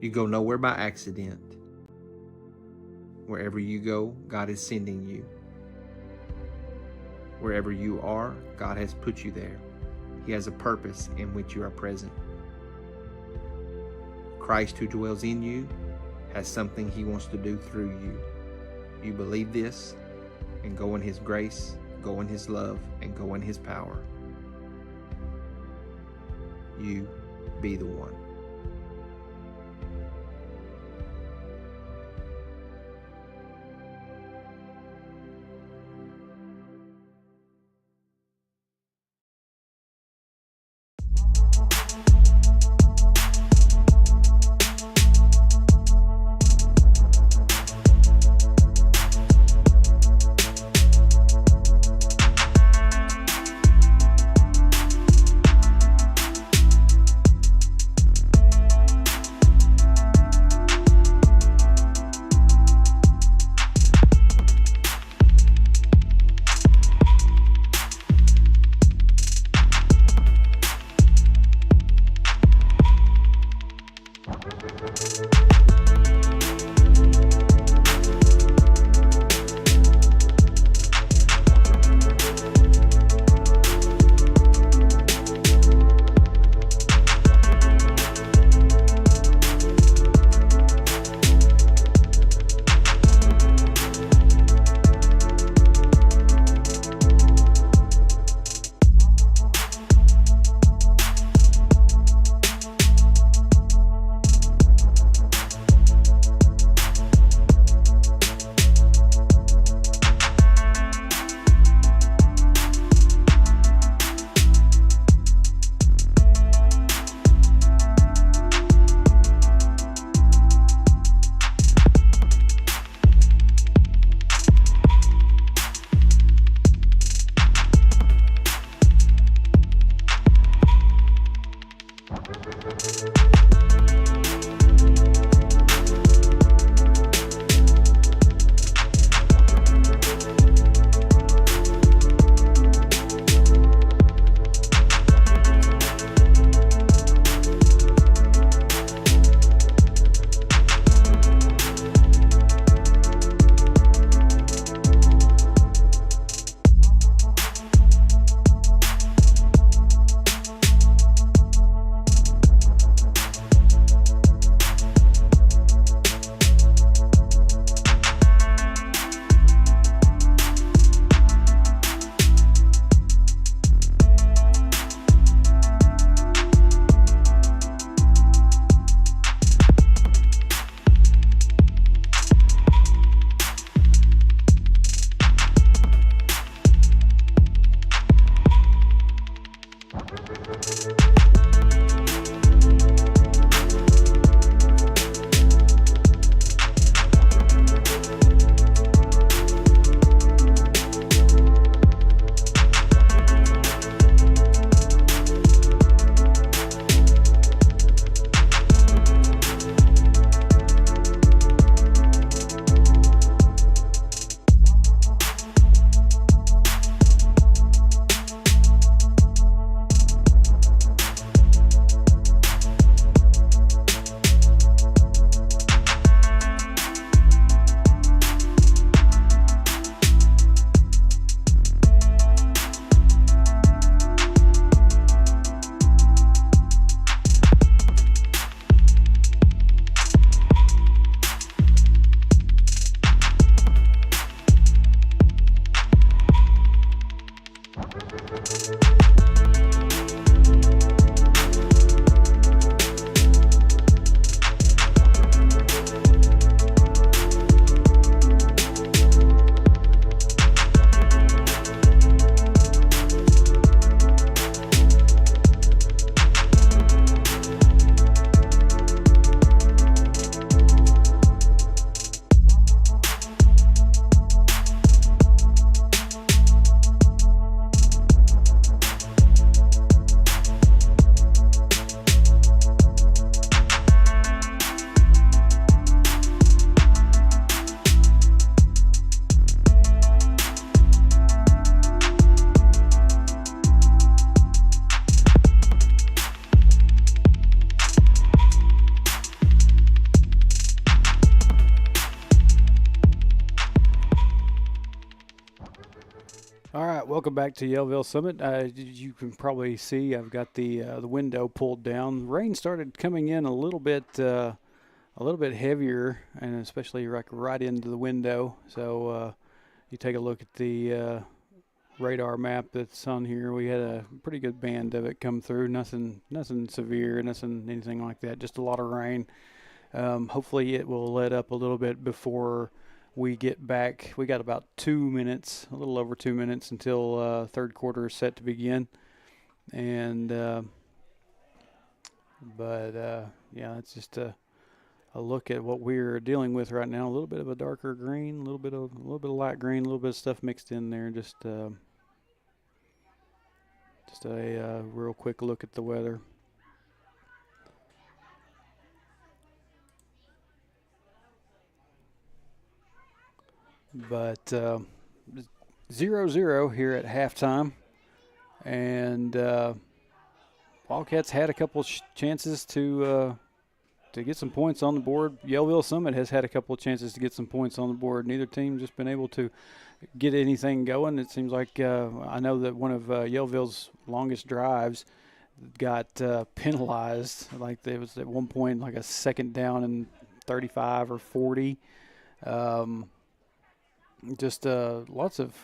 You go nowhere by accident. Wherever you go, God is sending you. Wherever you are, God has put you there. He has a purpose in which you are present. Christ who dwells in you has something He wants to do through you. You believe this and go in His grace, go in His love, and go in His power. You be the one. All right, welcome back to Yellville-Summit. You can probably see I've got the window pulled down. Rain started coming in a little bit heavier, and especially right into the window. So you take a look at the radar map that's on here. We had a pretty good band of it come through. Nothing severe, anything like that. Just a lot of rain. Hopefully it will let up a little bit before we get back. We got about 2 minutes, a little over 2 minutes until third quarter is set to begin. And yeah, it's just a look at what we're dealing with right now. A little bit of a darker green, a little bit of light green, a little bit of stuff mixed in there. Just a real quick look at the weather. But 0-0 here at halftime, and Wildcats had a couple chances to get some points on the board. Yellville-Summit has had a couple of chances to get some points on the board. Neither team just been able to get anything going. It seems like I know that one of Yellville's longest drives got penalized. Like there was at one point like a second down and 35 or 40. Just lots of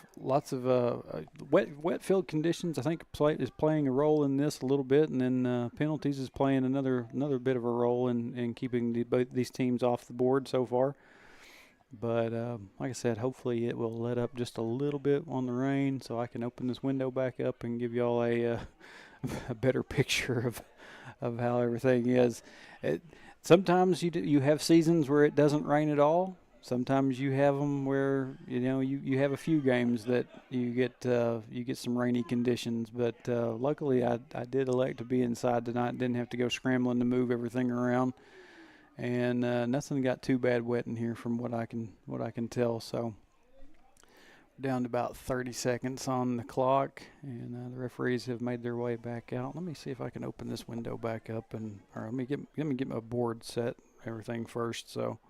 wet field conditions. I think is playing a role in this a little bit, and then penalties is playing another bit of a role in keeping both these teams off the board so far. But like I said, hopefully it will let up just a little bit on the rain, so I can open this window back up and give y'all a better picture of how everything is. Sometimes you have seasons where it doesn't rain at all. Sometimes you have them where you have a few games that you get some rainy conditions. But luckily, I did elect to be inside tonight. Didn't have to go scrambling to move everything around, and nothing got too bad wet in here from what I can tell. So we're down to about 30 seconds on the clock, and the referees have made their way back out. Let me see if I can open this window back up, or let me get my board set, everything first. So.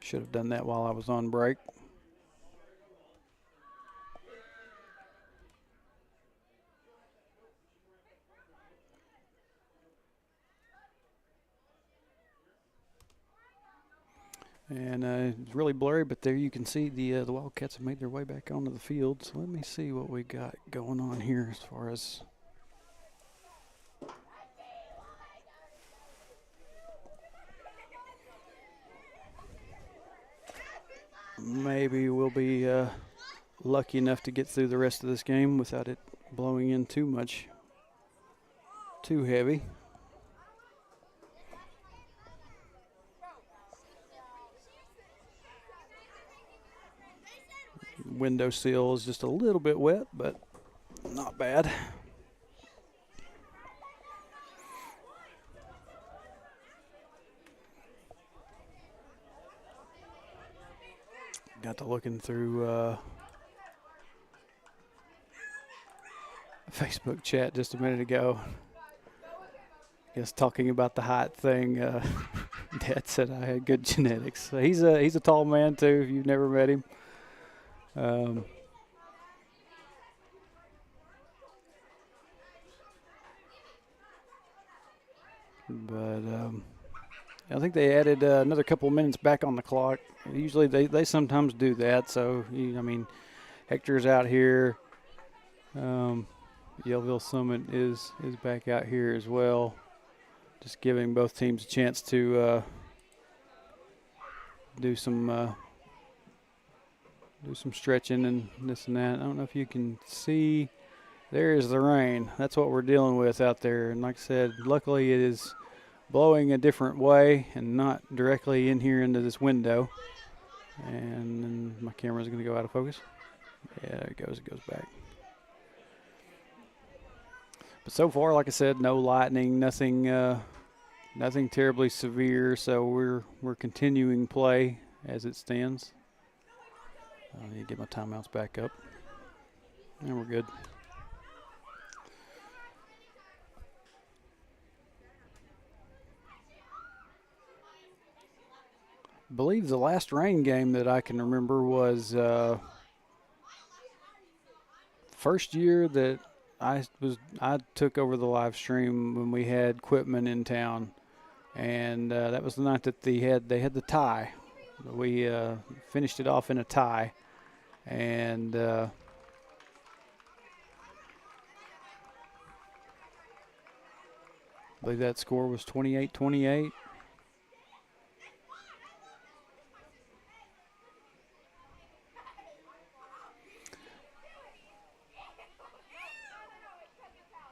Should have done that while I was on break. And it's really blurry, but there you can see the Wildcats have made their way back onto the field. So let me see what we got going on here as far as maybe we'll be lucky enough to get through the rest of this game without it blowing in too heavy. Window sill is just a little bit wet, but not bad. Got to looking through Facebook chat just a minute ago. I guess talking about the height thing, Dad said I had good genetics. So he's a tall man too. If you've never met him, I think they added another couple of minutes back on the clock. Usually they sometimes do that. So, Hector's out here. Yellville-Summit is back out here as well. Just giving both teams a chance to do some stretching and this and that. I don't know if you can see. There's the rain. That's what we're dealing with out there. And like I said, luckily it is blowing a different way and not directly in here into this window. And then my camera's going to go out of focus. Yeah, there it goes. It goes back. But so far, like I said, no lightning, nothing terribly severe. So we're continuing play as it stands. I need to get my timeouts back up. And we're good. believe the last rain game that I can remember was first year that I took over the live stream when we had Quitman in town, and that was the night that they had the tie. We finished it off in a tie, and I believe that score was 28-28.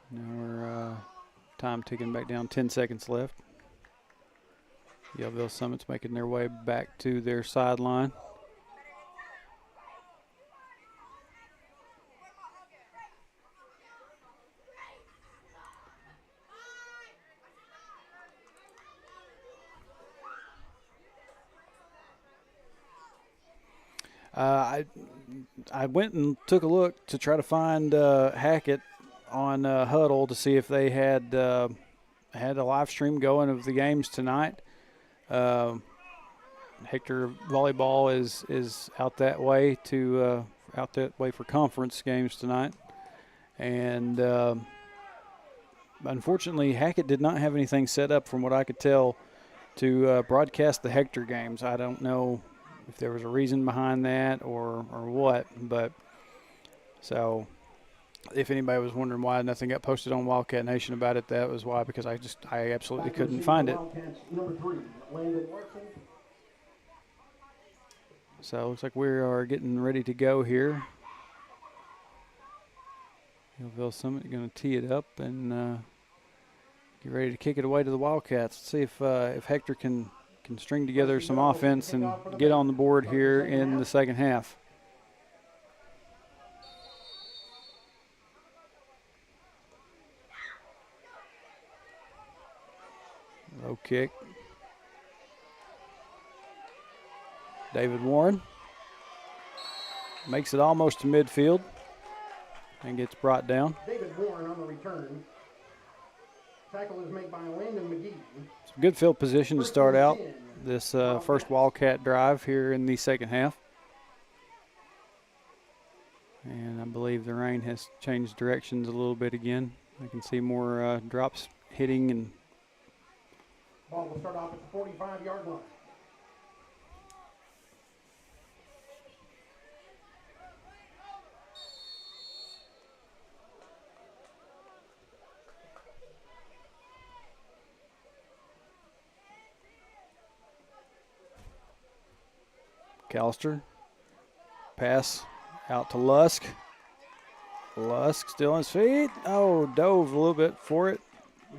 Now we're time ticking back down, 10 seconds left. Yellville-Summit's making their way back to their sideline. I went and took a look to try to find Hackett on Huddle to see if they had a live stream going of the games tonight. Hector Volleyball is out that way for conference games tonight, and unfortunately Hackett did not have anything set up, from what I could tell, to broadcast the Hector games. I don't know if there was a reason behind that or what, but so if anybody was wondering why nothing got posted on Wildcat Nation about it, that was why, because I absolutely couldn't find it. So it looks like we are getting ready to go here. Yellville-Summit going to tee it up and get ready to kick it away to the Wildcats. Let's see if Hector can string together some offense and get on the board here in the second half. Low kick. David Warren makes it almost to midfield and gets brought down. David Warren on the return. Tackle is made by Landon McGee. Some good field position to start out this first Wildcat drive here in the second half. And I believe the rain has changed directions a little bit again. I can see more drops hitting, and ball will start off at the 45-yard line. McAllister, pass out to Lusk. Lusk still on his feet. Oh, dove a little bit for it.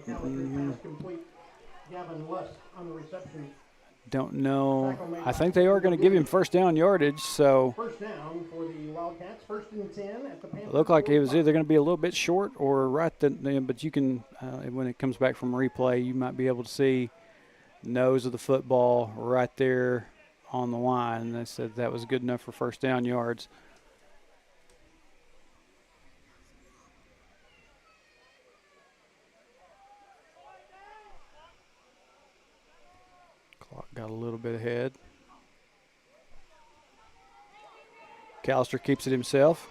Pass complete. Gavin Lusk on the reception. Don't know. I think they are going to give him first down yardage. So first down for the Wildcats. First and 10 at the Panther. It looked like it was either going to be a little bit short or right. But you can, when it comes back from replay, you might be able to see the nose of the football right there on the line. And they said that was good enough for first down yards. Clock got a little bit ahead. McAllister keeps it himself.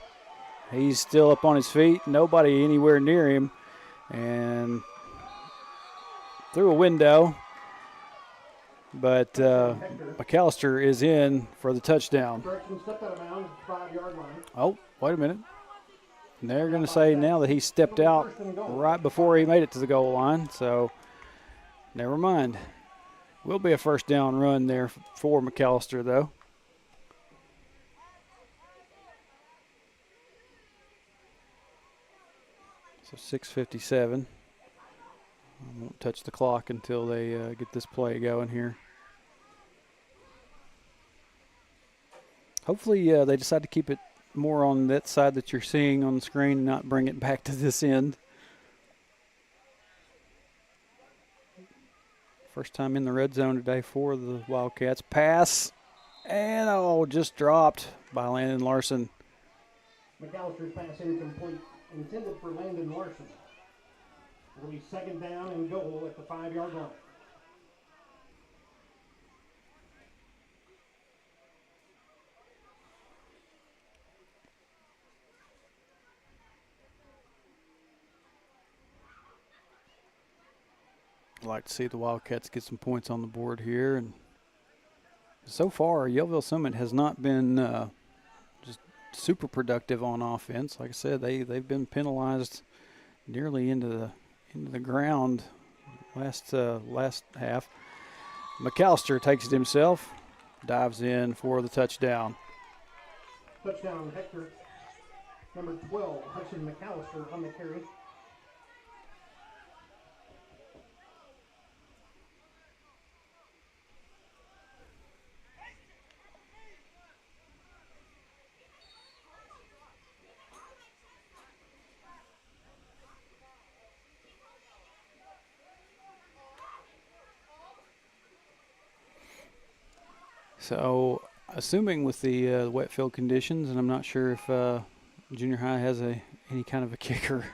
He's still up on his feet. Nobody anywhere near him. And through a window. But McAllister is in for the touchdown. Oh, wait a minute. And they're going to say now that he stepped out right before he made it to the goal line. So never mind. Will be a first down run there for McAllister, though. So 6:57. I won't touch the clock until they get this play going here. Hopefully they decide to keep it more on that side that you're seeing on the screen and not bring it back to this end. First time in the red zone today for the Wildcats. Pass, and just dropped by Landon Larson. McAllister's pass incomplete, intended for Landon Larson. It'll be second down and goal at the 5-yard line. like to see the Wildcats get some points on the board here. And so far, Yellville-Summit has not been just super productive on offense. Like I said, they've been penalized nearly into the ground last half. McAllister takes it himself, dives in for the touchdown. Touchdown, Hector. Number 12, Hudson McAllister on the carry. So, assuming with the wet field conditions, and I'm not sure if junior high has any kind of a kicker,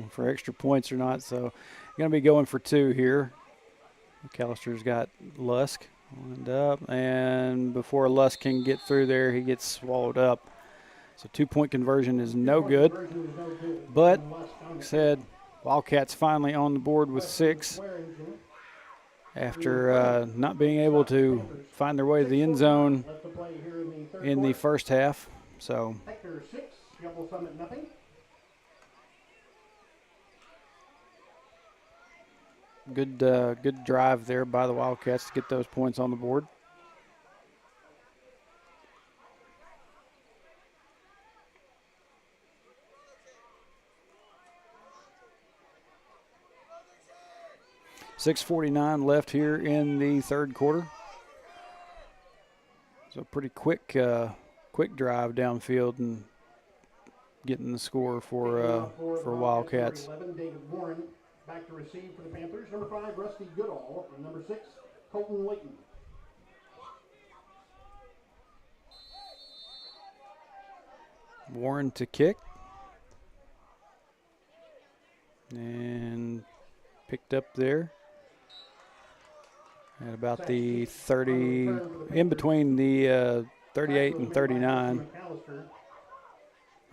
for extra points or not. So, going to be going for 2 here. McAllister's got Lusk lined up, and before Lusk can get through there, he gets swallowed up. So, 2-point conversion is no good. But, like I said, Wildcats finally on the board with 6. After not being able to find their way to the end zone in the first half. So Hector 6, Yellville-Summit nothing. Good drive there by the Wildcats to get those points on the board. .6:49 left here in the third quarter. So pretty quick drive downfield and getting the score for Wildcats. 11, David Warren back to receive for the Panthers. Number 5, Rusty Goodall, and number 6, Colton Layton. Warren to kick. And picked up there. At about the 30, in between the 38 and 39.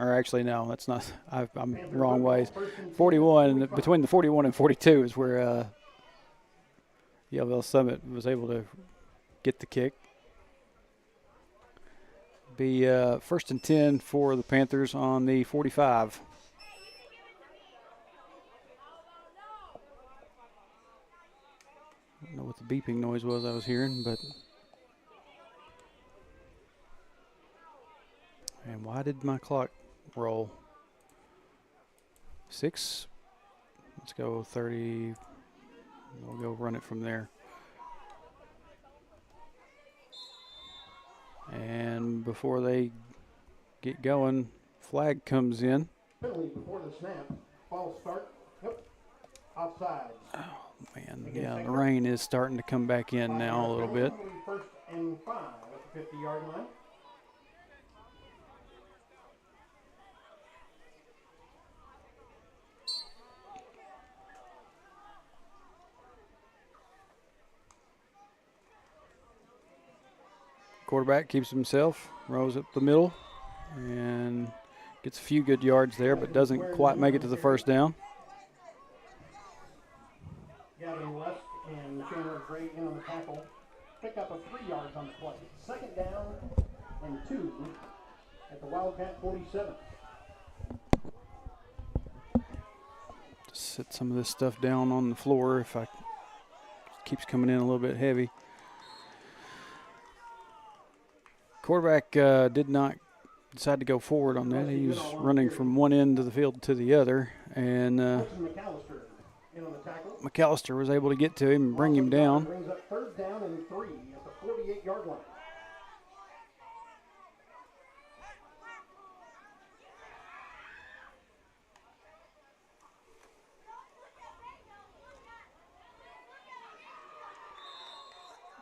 Or actually, no, that's not, I'm wrong ways. 41, between the 41 and 42 is where Yellville-Summit was able to get the kick. Be 1st and 10 for the Panthers on the 45. I don't know what the beeping noise was I was hearing, but. And why did my clock roll? 6. Let's go 30. We'll go run it from there. And before they get going, flag comes in. Penalty before the snap. False start. Yep. Offside. Oh, man. Yeah, the rain is starting to come back in now a little bit. 1st and 5 at the 50-yard line. Quarterback keeps himself, rows up the middle, and gets a few good yards there, but doesn't quite make it to the first down. Gavin Lusk and Chandler Gray in on the tackle. Pick up a 3 yards on the play. 2nd down and 2 at the Wildcat 47. Just set some of this stuff down on the floor if I keeps coming in a little bit heavy. Quarterback did not decide to go forward on that. He was running from one end of the field to the other, and McAllister was able to get to him and bring him down. Brings up 3rd down and 3 at the 48-yard line.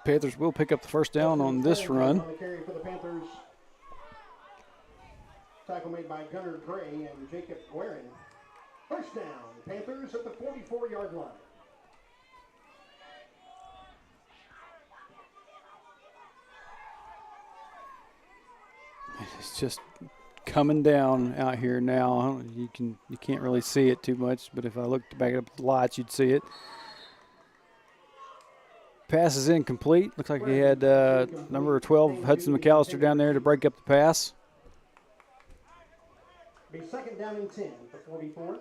Panthers will pick up the first down on this run. On the carry for the Panthers. Tackle made by Gunnar Gray and Jacob Guerin. First down, Panthers at the 44-yard line. It's just coming down out here now. You can't really see it too much, but if I looked back up at the lights, you'd see it. Pass is incomplete. Looks like he had number 12, Hudson McAllister, down there to break up the pass. Be second down and 10 at the 44.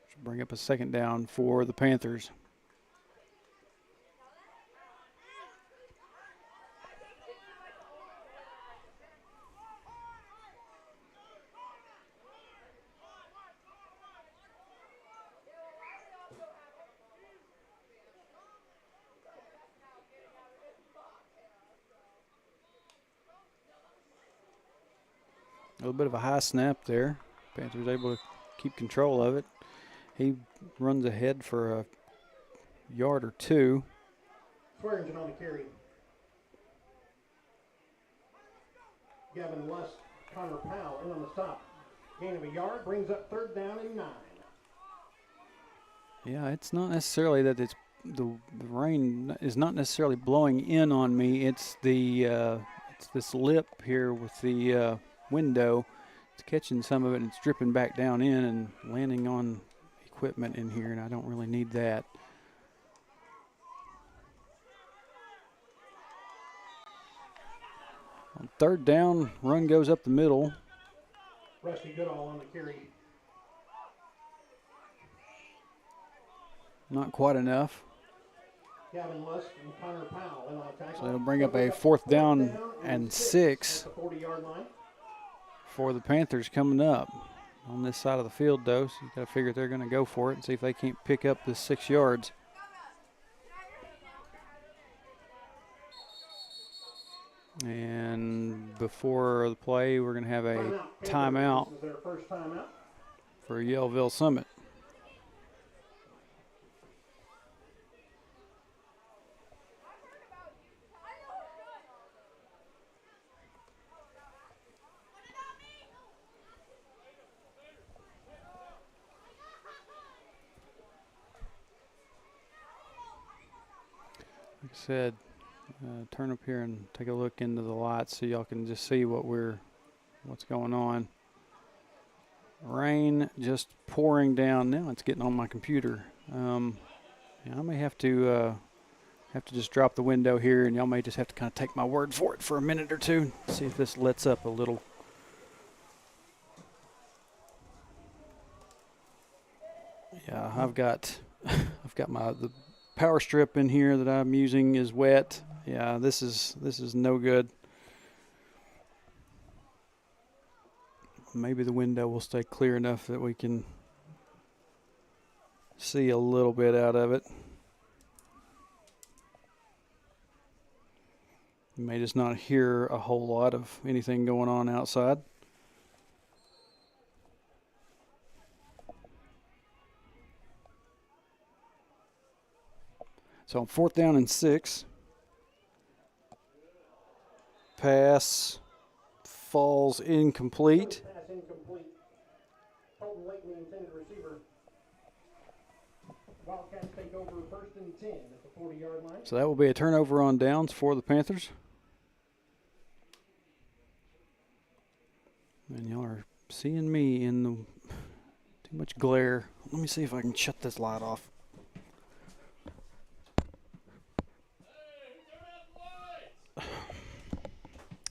Should bring up a second down for the Panthers. A little bit of a high snap there. Panthers able to keep control of it. He runs ahead for a yard or two. Swearingen on the carry. Gavin Lust, Connor Powell in on the stop. Gain of a yard brings up third down and 9. Yeah, it's not necessarily that it's the rain is not necessarily blowing in on me. It's the it's this lip here with the window. It's catching some of it and it's dripping back down in and landing on equipment in here, and I don't really need that. On third down, run goes up the middle. Rusty Goodall on the carry. Not quite enough. Gavin Lust and Connor Powell in on the tackle. So it'll bring up a fourth down and 6 at the 40-yard line. for the Panthers coming up. On this side of the field, though, so you got to figure they're going to go for it and see if they can't pick up the 6 yards. And before the play, we're going to have a timeout This is their first timeout. for Yellville-Summit. Like I said, turn up here and take a look into the lights so y'all can just see what's going on. Rain just pouring down. Now it's getting on my computer. I may have to just drop the window here, and y'all may just have to kind of take my word for it for a minute or two. See if this lets up a little. Yeah, I've got the power strip in here that I'm using is wet. Yeah, this is no good. Maybe the window will stay clear enough that we can see a little bit out of it. You may just not hear a whole lot of anything going on outside. So on fourth down and 6, pass falls incomplete. Pass incomplete. Colton Layton, the intended receiver. Wildcats take over first and 10 at the 40-yard line. So that will be a turnover on downs for the Panthers. And y'all are seeing me in the too much glare. Let me see if I can shut this light off.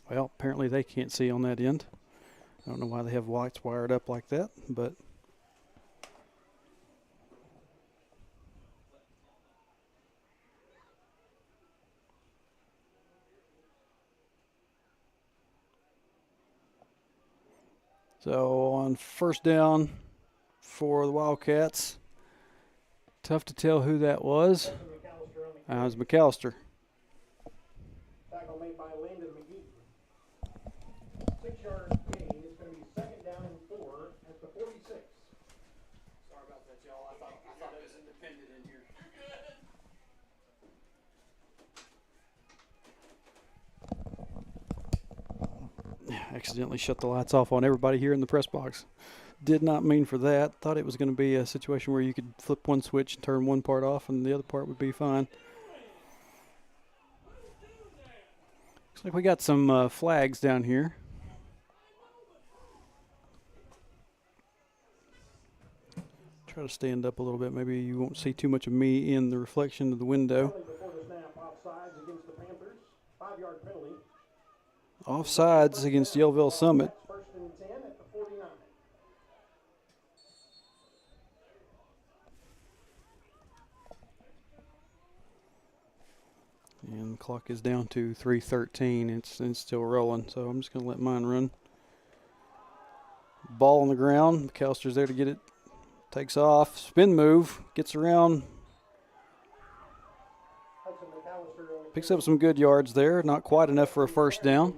Well, apparently they can't see on that end. I don't know why they have lights wired up like that, but so on first down for the Wildcats, tough to tell who that was. It was McAllister. Tackle made by Landon McGee. 6-yard gain is going to be second down and 4 at the 46. Sorry about that, y'all. I thought it was independent in here. Accidentally shut the lights off on everybody here in the press box. Did not mean for that. Thought it was going to be a situation where you could flip one switch and turn one part off and the other part would be fine. Looks like we got some flags down here. Try to stand up a little bit. Maybe you won't see too much of me in the reflection of the window. Before the snap, offsides against the Panthers. 5-yard penalty. Offsides against Yellville-Summit. First and 10 at the 49. And the clock is down to 3:13. It's still rolling, so I'm just going to let mine run. Ball on the ground. McAllister's there to get it. Takes off. Spin move. Gets around. Picks up some good yards there. Not quite enough for a first down.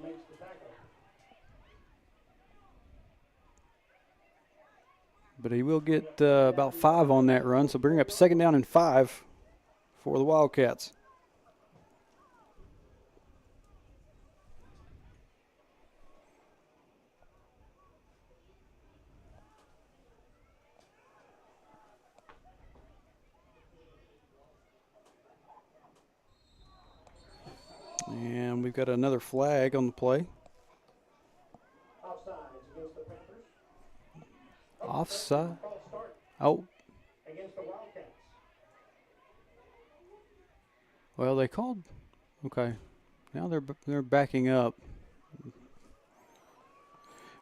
But he will get about 5 on that run, so bring up 2nd down and 5 for the Wildcats. And we've got another flag on the play. Offsides against the Panthers. Offside. False start Oh, against the Wildcats. well, they called. Okay, now they're backing up.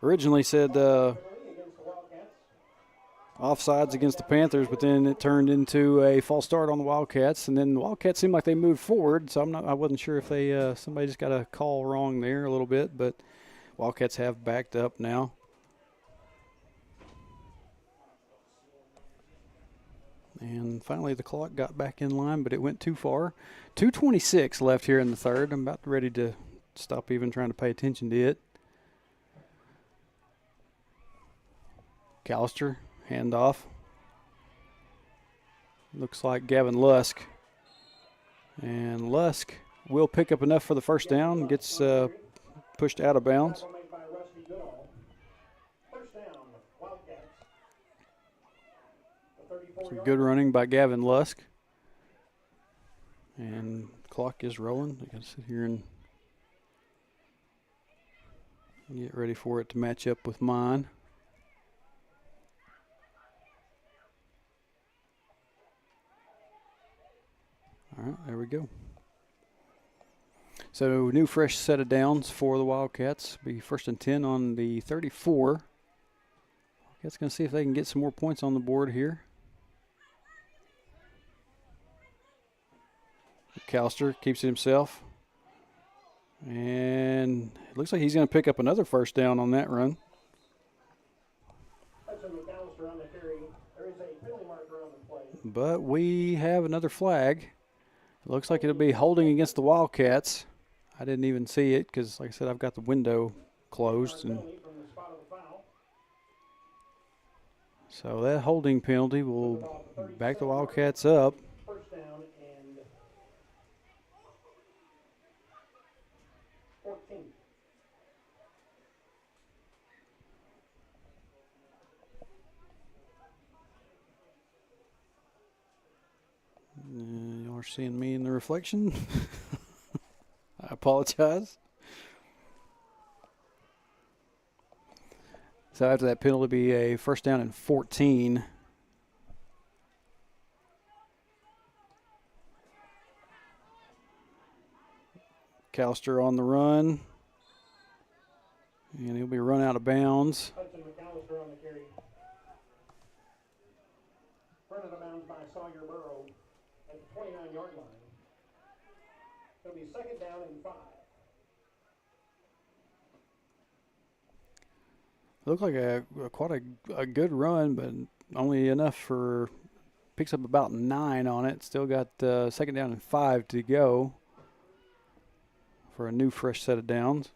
Originally said Penalty against the Wildcats. offsides against the Panthers, but then it turned into a false start on the Wildcats, and then the Wildcats seemed like they moved forward. So I wasn't sure if they somebody just got a call wrong there a little bit, but Wildcats have backed up now. And finally the clock got back in line, but it went too far. 2:26 left here in the third. I'm about ready to stop even trying to pay attention to it. McAllister, handoff. Looks like Gavin Lusk. And Lusk will pick up enough for the first down. Gets pushed out of bounds. Tackle made by Rusty Goodall. First down, Wildcats. The 34-yard Some good running by Gavin Lusk. And clock is rolling. I got to sit here and get ready for it to match up with mine. All right, there we go. So new fresh set of downs for the Wildcats. Be 1st and 10 on the 34. Wildcats going to see if they can get some more points on the board here. McAllister keeps it himself. And it looks like he's going to pick up another first down on that run. Hudson McAllister on the carry. There is a penalty marker on the play. But we have another flag. It looks like it'll be holding against the Wildcats. I didn't even see it because, like I said, I've got the window closed. And Penalty from the spot of the foul. so that holding penalty will back the Wildcats up. First down and 14. Y'all are seeing me in the reflection. I apologize. So after that penalty, be a first down and 14. McAllister on the run. And he'll be run out of bounds. Hudson McAllister on the carry. Run out of bounds by Sawyer Burrow at the 29-yard line. It'll be 2nd down and 5. Looked like quite a good run, but only enough for picks up about 9 on it. Still got 2nd down and 5 to go for a new fresh set of downs.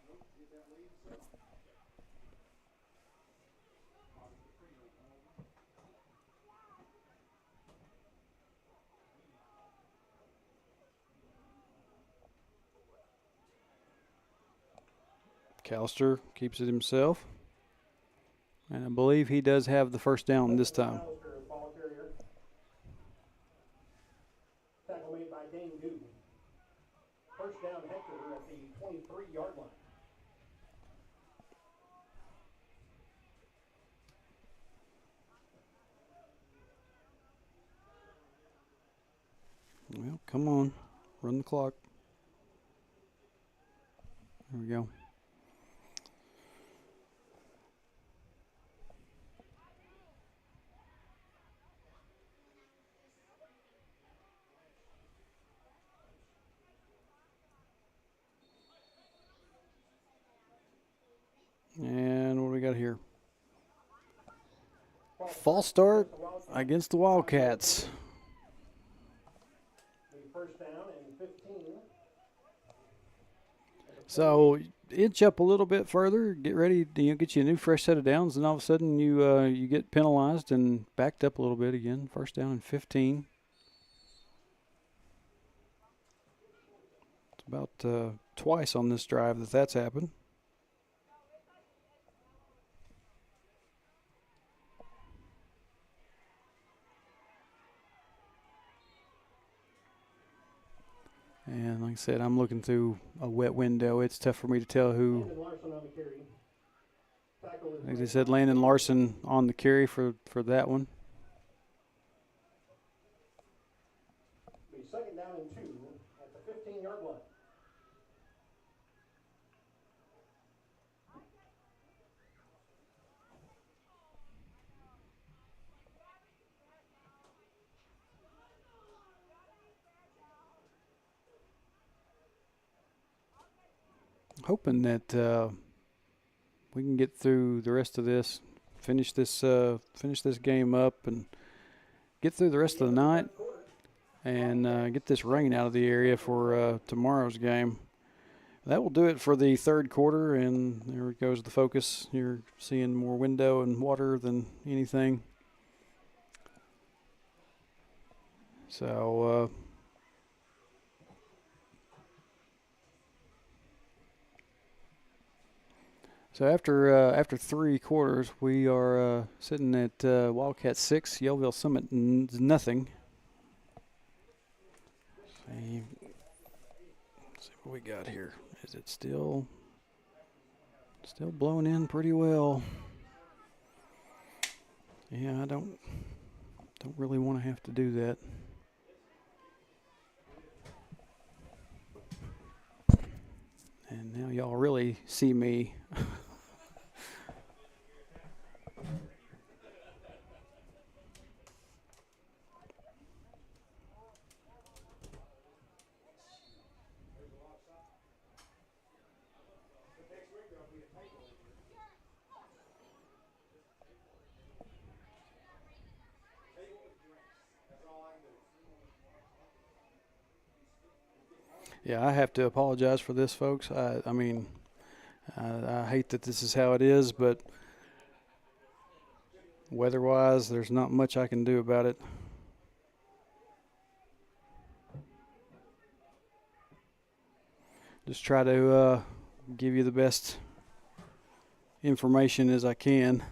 McAllister keeps it himself. And I believe he does have the first down this time. McAllister, ball carrier. Tackle made by Dane Goo. First down, Hector at the 23-yard line. Come on. Run the clock. There we go. And what do we got here? False start against the Wildcats. First down and 15. So inch up a little bit further, get ready to get you a new fresh set of downs, and all of a sudden you get penalized and backed up a little bit again. First down and 15. It's about twice on this drive that's happened. And like I said, I'm looking through a wet window. It's tough for me to tell who. Like they said, Landon Larson on the carry for that one. Second down and 2 at the 15-yard line. Hoping that we can get through the rest of this, finish this game up, and get through the rest of the night, and get this rain out of the area for tomorrow's game. That will do it for the third quarter, and there goes the focus. You're seeing more window and water than anything. So. So after three quarters, we are sitting at Wildcat 6, Yellville-Summit nothing. Let's see what we got here. Is it still blowing in pretty well? Yeah, I don't really want to have to do that. And now y'all really see me. Yeah, I have to apologize for this, folks. I mean, I hate that this is how it is, but weather-wise, there's not much I can do about it. Just try to give you the best information as I can.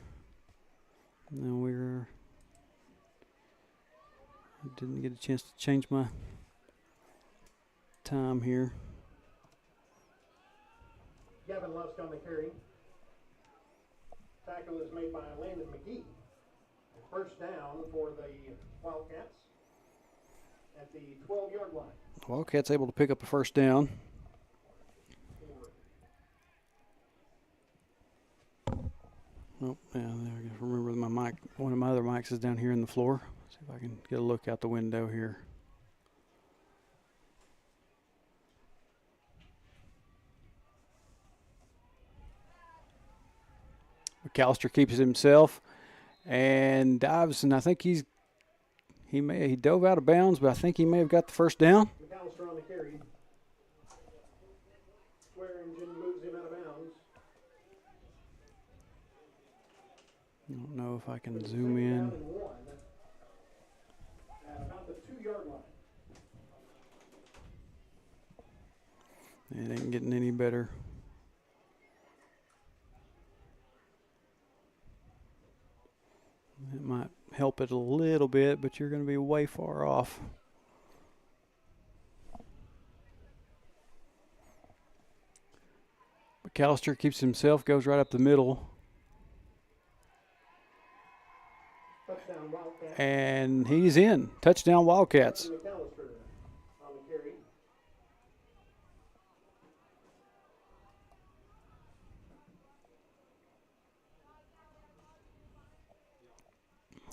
Now I didn't get a chance to change my time here. Gavin Lusk on the carry. Tackle is made by Landon McGee. First down for the Wildcats at the 12-yard line. Wildcats able to pick up a first down. Oh, yeah, there I go. Remember my mic. One of my other mics is down here in the floor. See if I can get a look out the window here. McAllister keeps it himself and dives, and I think he dove out of bounds, but I think he may have got the first down. McAllister on the carry. Swearingen moves him out of bounds. I don't know if I can zoom in. At about the 2-yard line. It ain't getting any better. It might help it a little bit, but you're going to be way far off. McAllister keeps himself, goes right up the middle. Touchdown Wildcats. And he's in. Touchdown Wildcats. McAllister on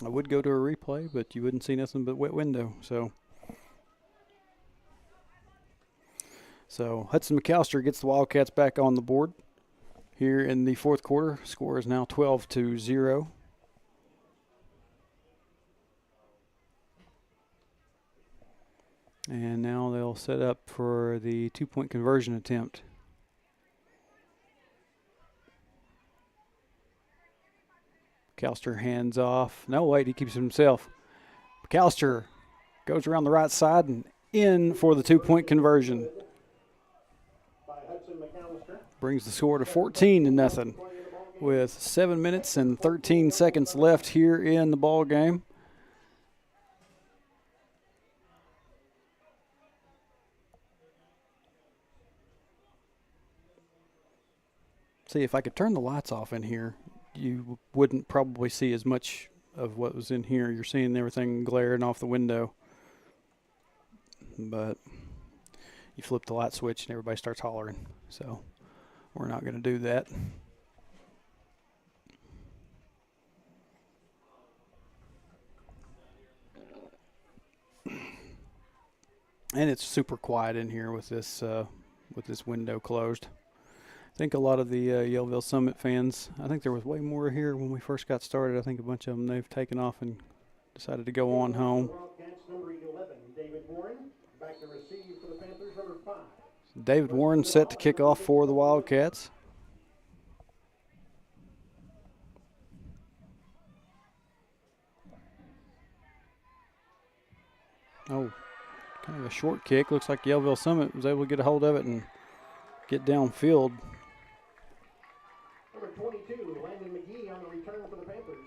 I would go to a replay, but you wouldn't see nothing but wet window. So Hudson McAllister gets the Wildcats back on the board here in the fourth quarter. Score is now 12-0. And now they'll set up for the two-point conversion attempt. McAllister hands off. No, wait, he keeps it himself. McAllister goes around the right side and in for the two-point conversion. Brings the score to 14-0 with 7 minutes and 13 seconds left here in the ball game. See, if I could turn the lights off in here, you wouldn't probably see as much of what was in here. You're seeing everything glaring off the window. But you flip the light switch and everybody starts hollering. So we're not going to do that. And it's super quiet in here with this window closed. I think a lot of the Yellville-Summit fans, I think there was way more here when we first got started. I think a bunch of them, they've taken off and decided to go on home. David Warren set to kick off for the Wildcats. Oh, kind of a short kick. Looks like Yellville-Summit was able to get a hold of it and get downfield. Number 22, Landon McGee on the return for the Panthers.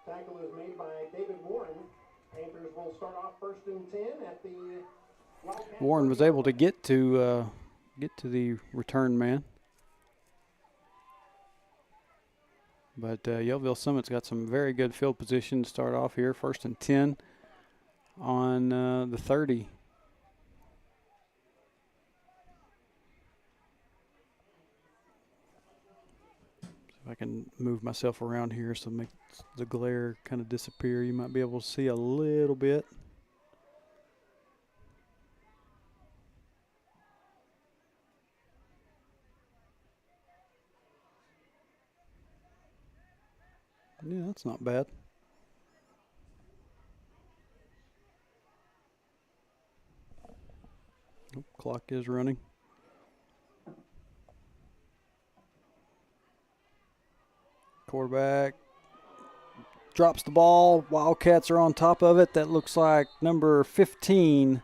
Tackle is made by David Warren. Panthers will start off 1st and 10 at the Wildcat. Warren was able to get to the return man. But Yellville-Summit's got some very good field position to start off here. 1st and 10 on the 30. If I can move myself around here so make the glare kind of disappear, you might be able to see a little bit. Yeah, that's not bad. Oh, clock is running. Quarterback drops the ball. Wildcats are on top of it. That looks like number 15,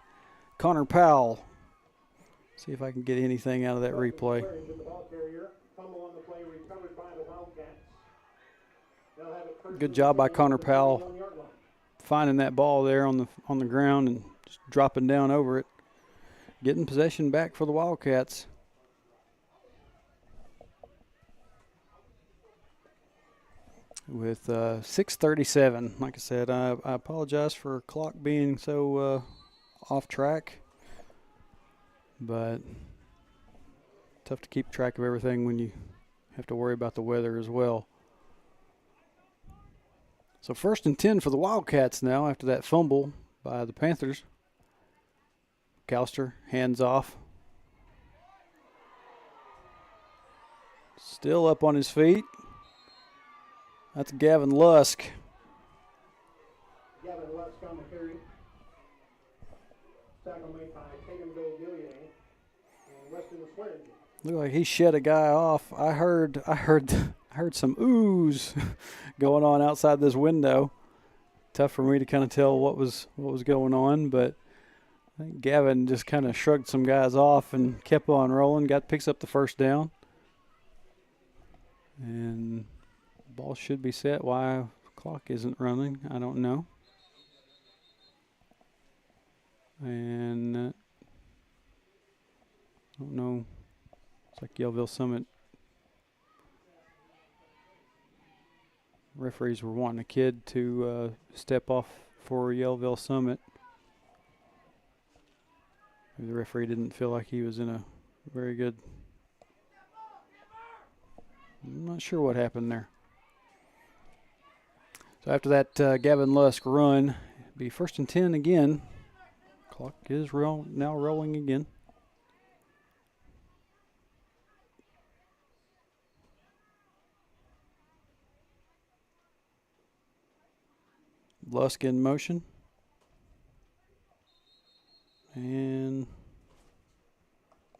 Connor Powell. See if I can get anything out of that replay. Good job by Connor Powell finding that ball there on the ground and just dropping down over it. Getting possession back for the Wildcats. With 6:37, like I said, I apologize for clock being so off track, but tough to keep track of everything when you have to worry about the weather as well. So 1st and 10 for the Wildcats now after that fumble by the Panthers. McAllister hands off. Still up on his feet. That's Gavin Lusk. Gavin Lusk on the carry. Tackle made by Tatum Gillian and Weston Swearingen. Looked like he shed a guy off. I heard some oohs going on outside this window. Tough for me to kind of tell what was going on, but I think Gavin just kind of shrugged some guys off and kept on rolling. Picks up the 1st down. And ball should be set. Why clock isn't running, I don't know. And I don't know. It's like Yellville-Summit referees were wanting a kid to step off for Yellville-Summit. Maybe the referee didn't feel like he was in a very good. I'm not sure what happened there. So after that Gavin Lusk run, be 1st and 10 again. Clock is now rolling again. Lusk in motion. And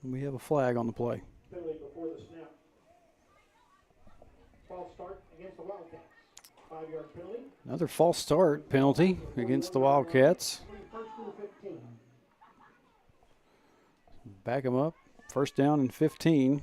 we have a flag on the play. Penalty before the snap. False start against the Wildcats. 5-yard penalty. Another false start penalty against the Wildcats. 1st and 15. Back them up. 1st down and 15.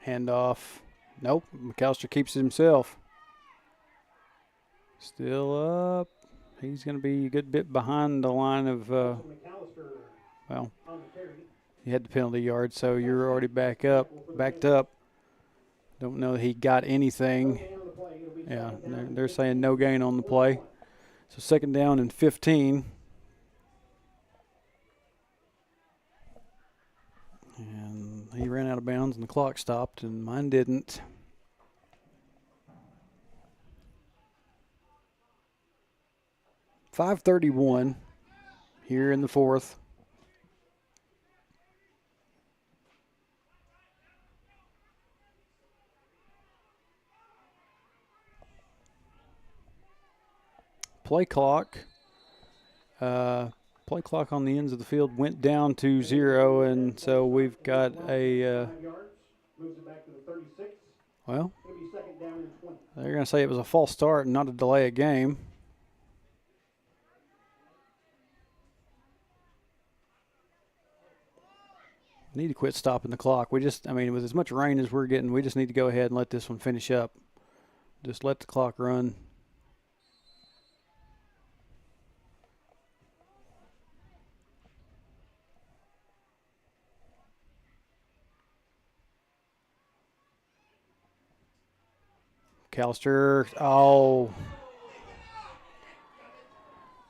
Handoff. Nope. McAllister keeps it himself. Still up. He's going to be a good bit behind the line of, well, he had the penalty yard, so you're already backed up. Don't know that he got anything. Yeah, they're saying no gain on the play. So 2nd down and 15. And he ran out of bounds and the clock stopped, and mine didn't. .531 here in the 4th. Play clock on the ends of the field went down to 0, and so we've got a well, they're going to say it was a false start and not a delay of game. Need to quit stopping the clock. With as much rain as we're getting, we just need to go ahead and let this one finish up. Just let the clock run.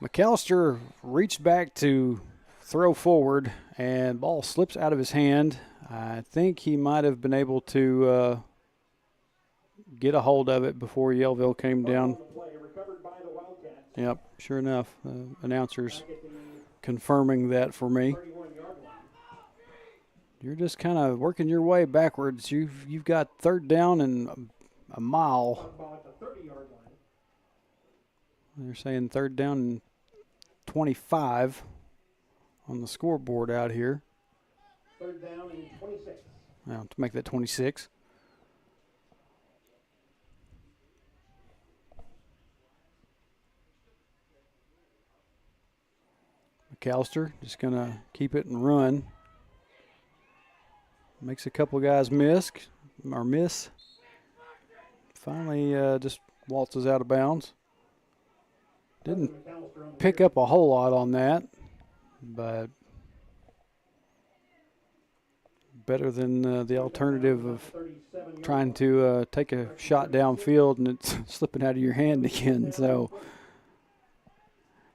McAllister reached back to throw forward, and ball slips out of his hand. I think he might have been able to get a hold of it before Yellville came down. Yep, sure enough. Announcers confirming that for me. You're just kind of working your way backwards. You've got 3rd down and a mile. They're saying 3rd down and 25 on the scoreboard out here. 3rd down and 26. Now to make that 26. McAllister just going to keep it and run. Makes a couple guys miss. Finally just waltzes out of bounds. Didn't pick up a whole lot on that, but better than the alternative of trying to take a shot downfield and it's slipping out of your hand again. So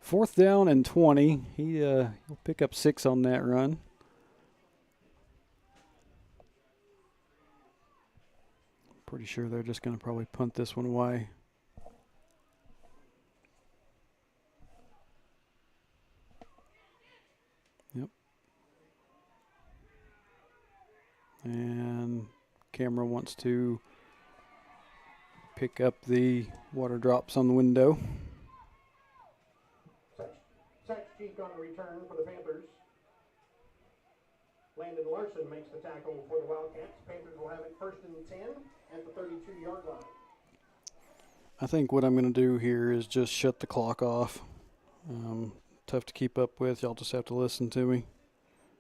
4th down and 20. He'll pick up 6 on that run. Pretty sure they're just going to probably punt this one away. Yep. And camera wants to pick up the water drops on the window. Sax Cheek on a return for the Panthers. Landon Larson makes the tackle for the Wildcats. Panthers will have it 1st and 10 at the 32-yard line. I think what I'm going to do here is just shut the clock off. Tough to keep up with. Y'all just have to listen to me.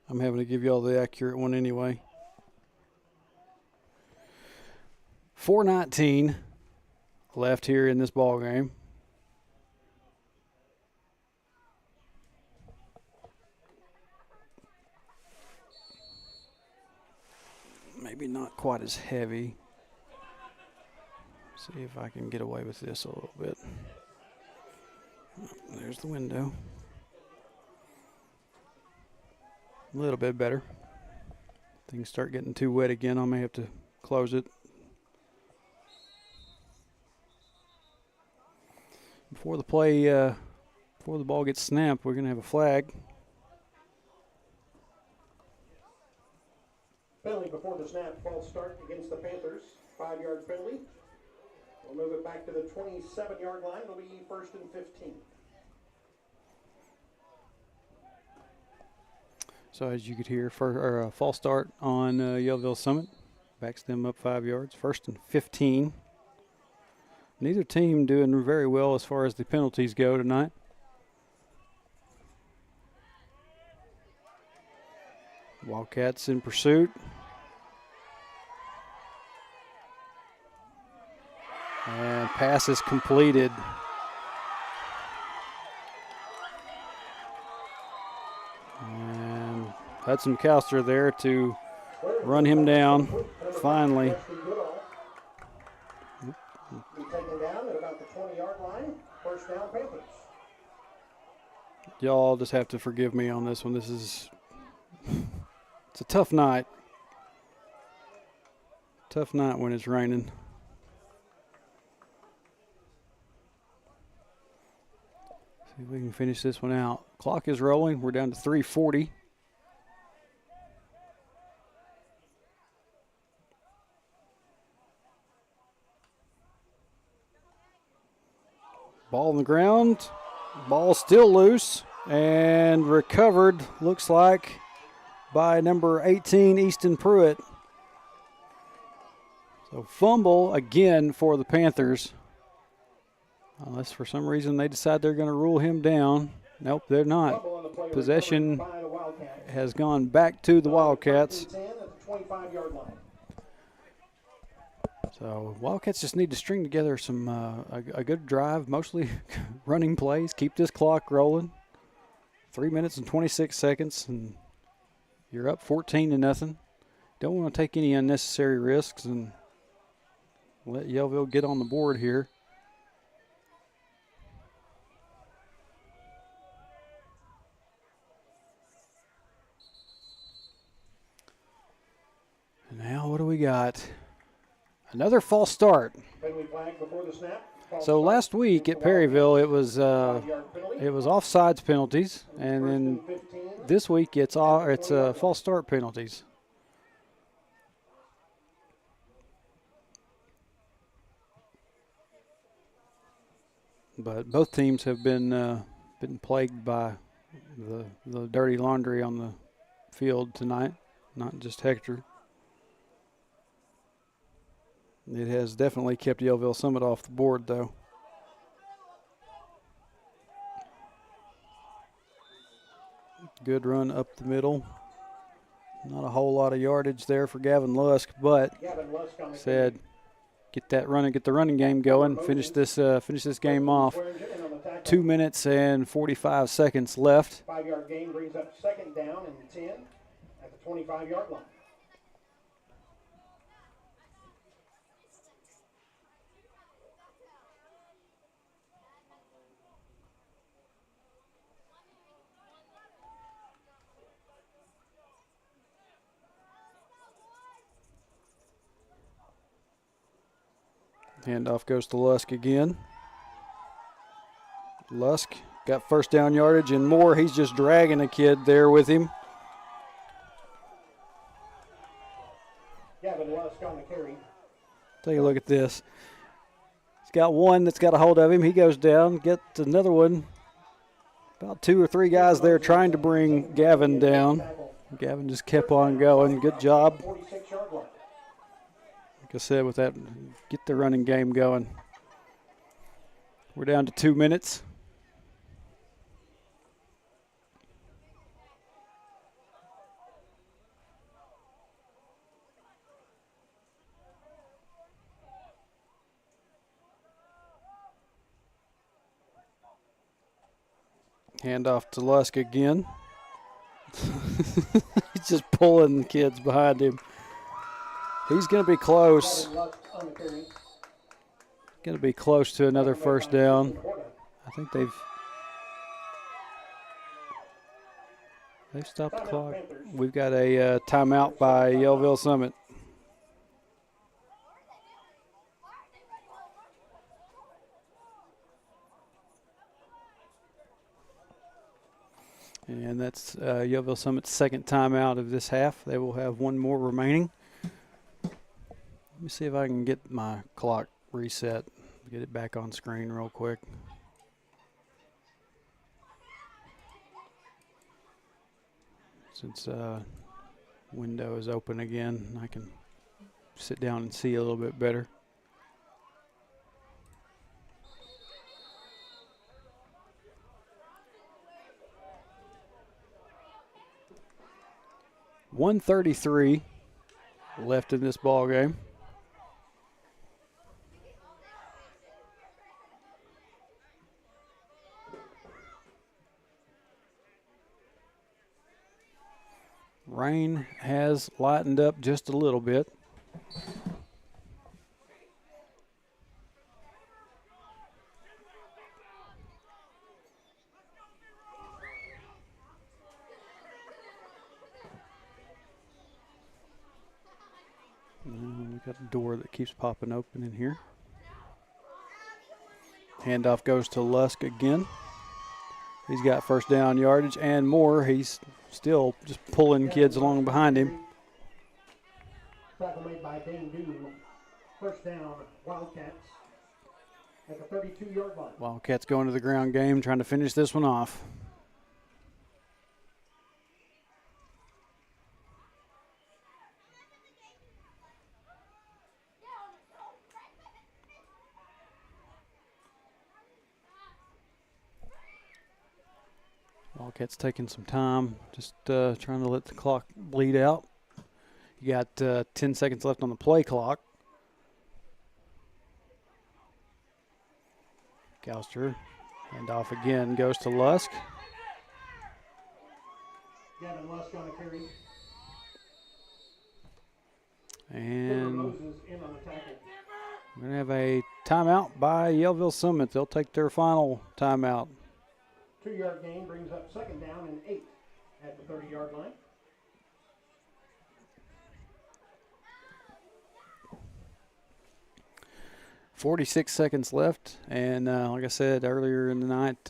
I'm having to give y'all the accurate one anyway. 4:19 left here in this ball game. maybe not quite as heavy. See if I can get away with this a little bit. There's the window. A little bit better. Things start getting too wet again, I may have to close it. Before the play, before the ball gets snapped, we're going to have a flag. Penalty before the snap, false start against the Panthers. 5-yard penalty. We'll move it back to the 27-yard line. It'll be 1st and 15. So as you could hear, for a false start on Yellville-Summit. Backs them up 5 yards. 1st and 15. Neither team doing very well as far as the penalties go tonight. Wildcats in pursuit. And pass is completed. And Hudson McAllister there to run him down finally. Be taken down at about the 20-yard line. 1st down, Panthers. Y'all just have to forgive me on this one. It's a tough night. Tough night when it's raining. See if we can finish this one out. Clock is rolling. We're down to 3:40. Ball on the ground. Ball still loose and recovered, looks like, by number 18, Easton Pruitt. So fumble again for the Panthers. Unless for some reason they decide they're going to rule him down. Nope, they're not. Possession has gone back to the Wildcats. So Wildcats just need to string together some a good drive, mostly running plays. Keep this clock rolling. 3 minutes and 26 seconds, and you're up 14-0. Don't want to take any unnecessary risks and let Yellville get on the board here. And now what do we got? Another false start. So last week at Perryville, it was offsides penalties, and then this week it's false start penalties. But both teams have been plagued by the dirty laundry on the field tonight, not just Hector. It has definitely kept Yellville-Summit off the board, though. Good run up the middle. Not a whole lot of yardage there for Gavin Lusk, but said, get the running game going. Finish this game off. 2 minutes and 45 seconds left. 5-yard gain brings up 2nd down and 10 at the 25-yard line. Handoff goes to Lusk again. Lusk got 1st down yardage and more. He's just dragging a kid there with him. Gavin Lusk on the carry. Take a look at this. He's got one that's got a hold of him. He goes down, gets another one. About 2 or 3 guys there trying to bring Gavin down. Gavin just kept on going. Good job. Like I said, with that, get the running game going. We're down to 2 minutes. Handoff to Lusk again. He's just pulling the kids behind him. He's going to be close. Gavin Luck on the carry. Going to be close to another first down. I think they've stopped the clock. We've got a timeout by Yellville-Summit. And that's Yellville-Summit's second timeout of this half. They will have one more remaining. Let me see if I can get my clock reset, get it back on screen real quick. Since window is open again, I can sit down and see a little bit better. .133 left in this ball game. Rain has lightened up just a little bit. We've got a door that keeps popping open in here. Handoff goes to Lusk again. He's got first down yardage and more. He's still just pulling kids along behind him. Tackle made by Dane Dew. First down, Wildcats at the 32-yard line. Wildcats going to the ground game, trying to finish this one off. Wildcats taking some time, just trying to let the clock bleed out. You got 10 seconds left on the play clock. Gouster, handoff again, goes to Lusk. Gavin Lusk on the carry. And Moses in on the tackle. we're going to have a timeout by Yellville-Summit. They'll take their final timeout. 2-yard gain brings up second down and 8 at the 30-yard line. .46 seconds left, and like I said earlier in the night,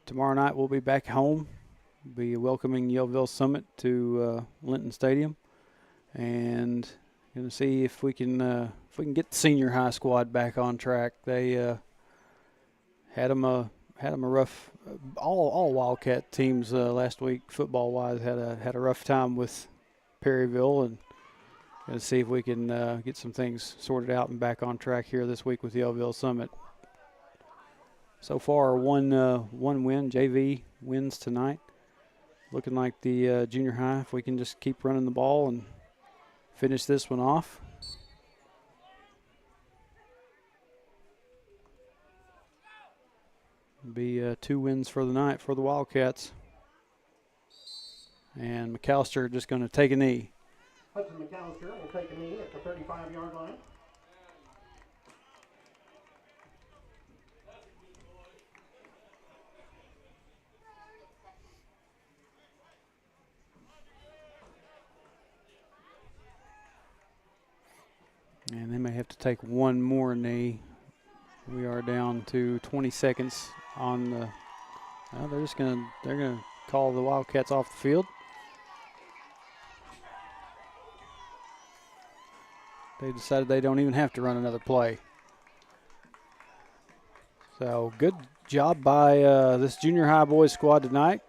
tomorrow night we'll be back home. We'll be welcoming Yellville-Summit to Linton Stadium, and going to see if we can get the senior high squad back on track. They had them a rough. All Wildcat teams last week, football wise, had a rough time with Perryville, and going to see if we can get some things sorted out and back on track here this week with Yellville-Summit. So far, one win. JV wins tonight. Looking like the junior high, if we can just keep running the ball and finish this one off. Be 2 wins for the night for the Wildcats. And McAllister just going to take a knee. Hudson McAllister will take a knee at the 35-yard line. And they may have to take one more knee. We are down to 20 seconds on the. Well, they're gonna call the Wildcats off the field. They decided they don't even have to run another play. So good job by this junior high boys squad tonight,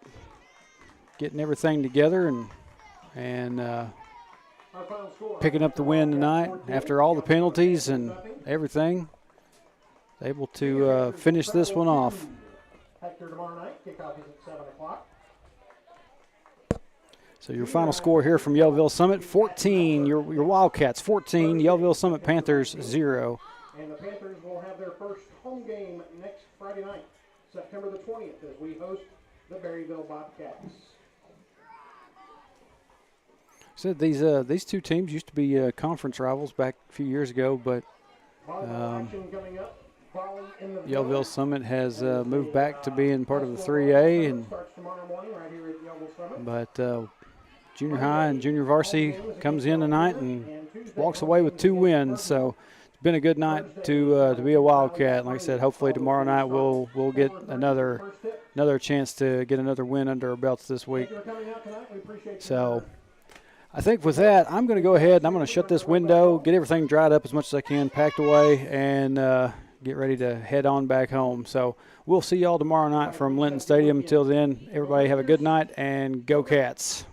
getting everything together and picking up the win tonight after all the penalties and everything. Able to finish this one off. Hector tomorrow night. Kickoff is at 7 o'clock. So your final score here from Yellville-Summit, 14, your Wildcats 14, Yellville-Summit Panthers 0. And the Panthers will have their first home game next Friday night, September the 20th, as we host the Berryville Bobcats. Said these two teams used to be conference rivals back a few years ago, but Yellville-Summit has moved back to being part of the 3A, but junior high and junior varsity comes in tonight and walks away with 2 wins. So it's been a good night to be a Wildcat. Like I said, hopefully tomorrow night we'll get another chance to get another win under our belts this week. So I think with that, I'm going to go ahead and I'm going to shut this window, get everything dried up as much as I can, packed away, and get ready to head on back home. So we'll see y'all tomorrow night from Linton Stadium. Until then, everybody have a good night and go Cats.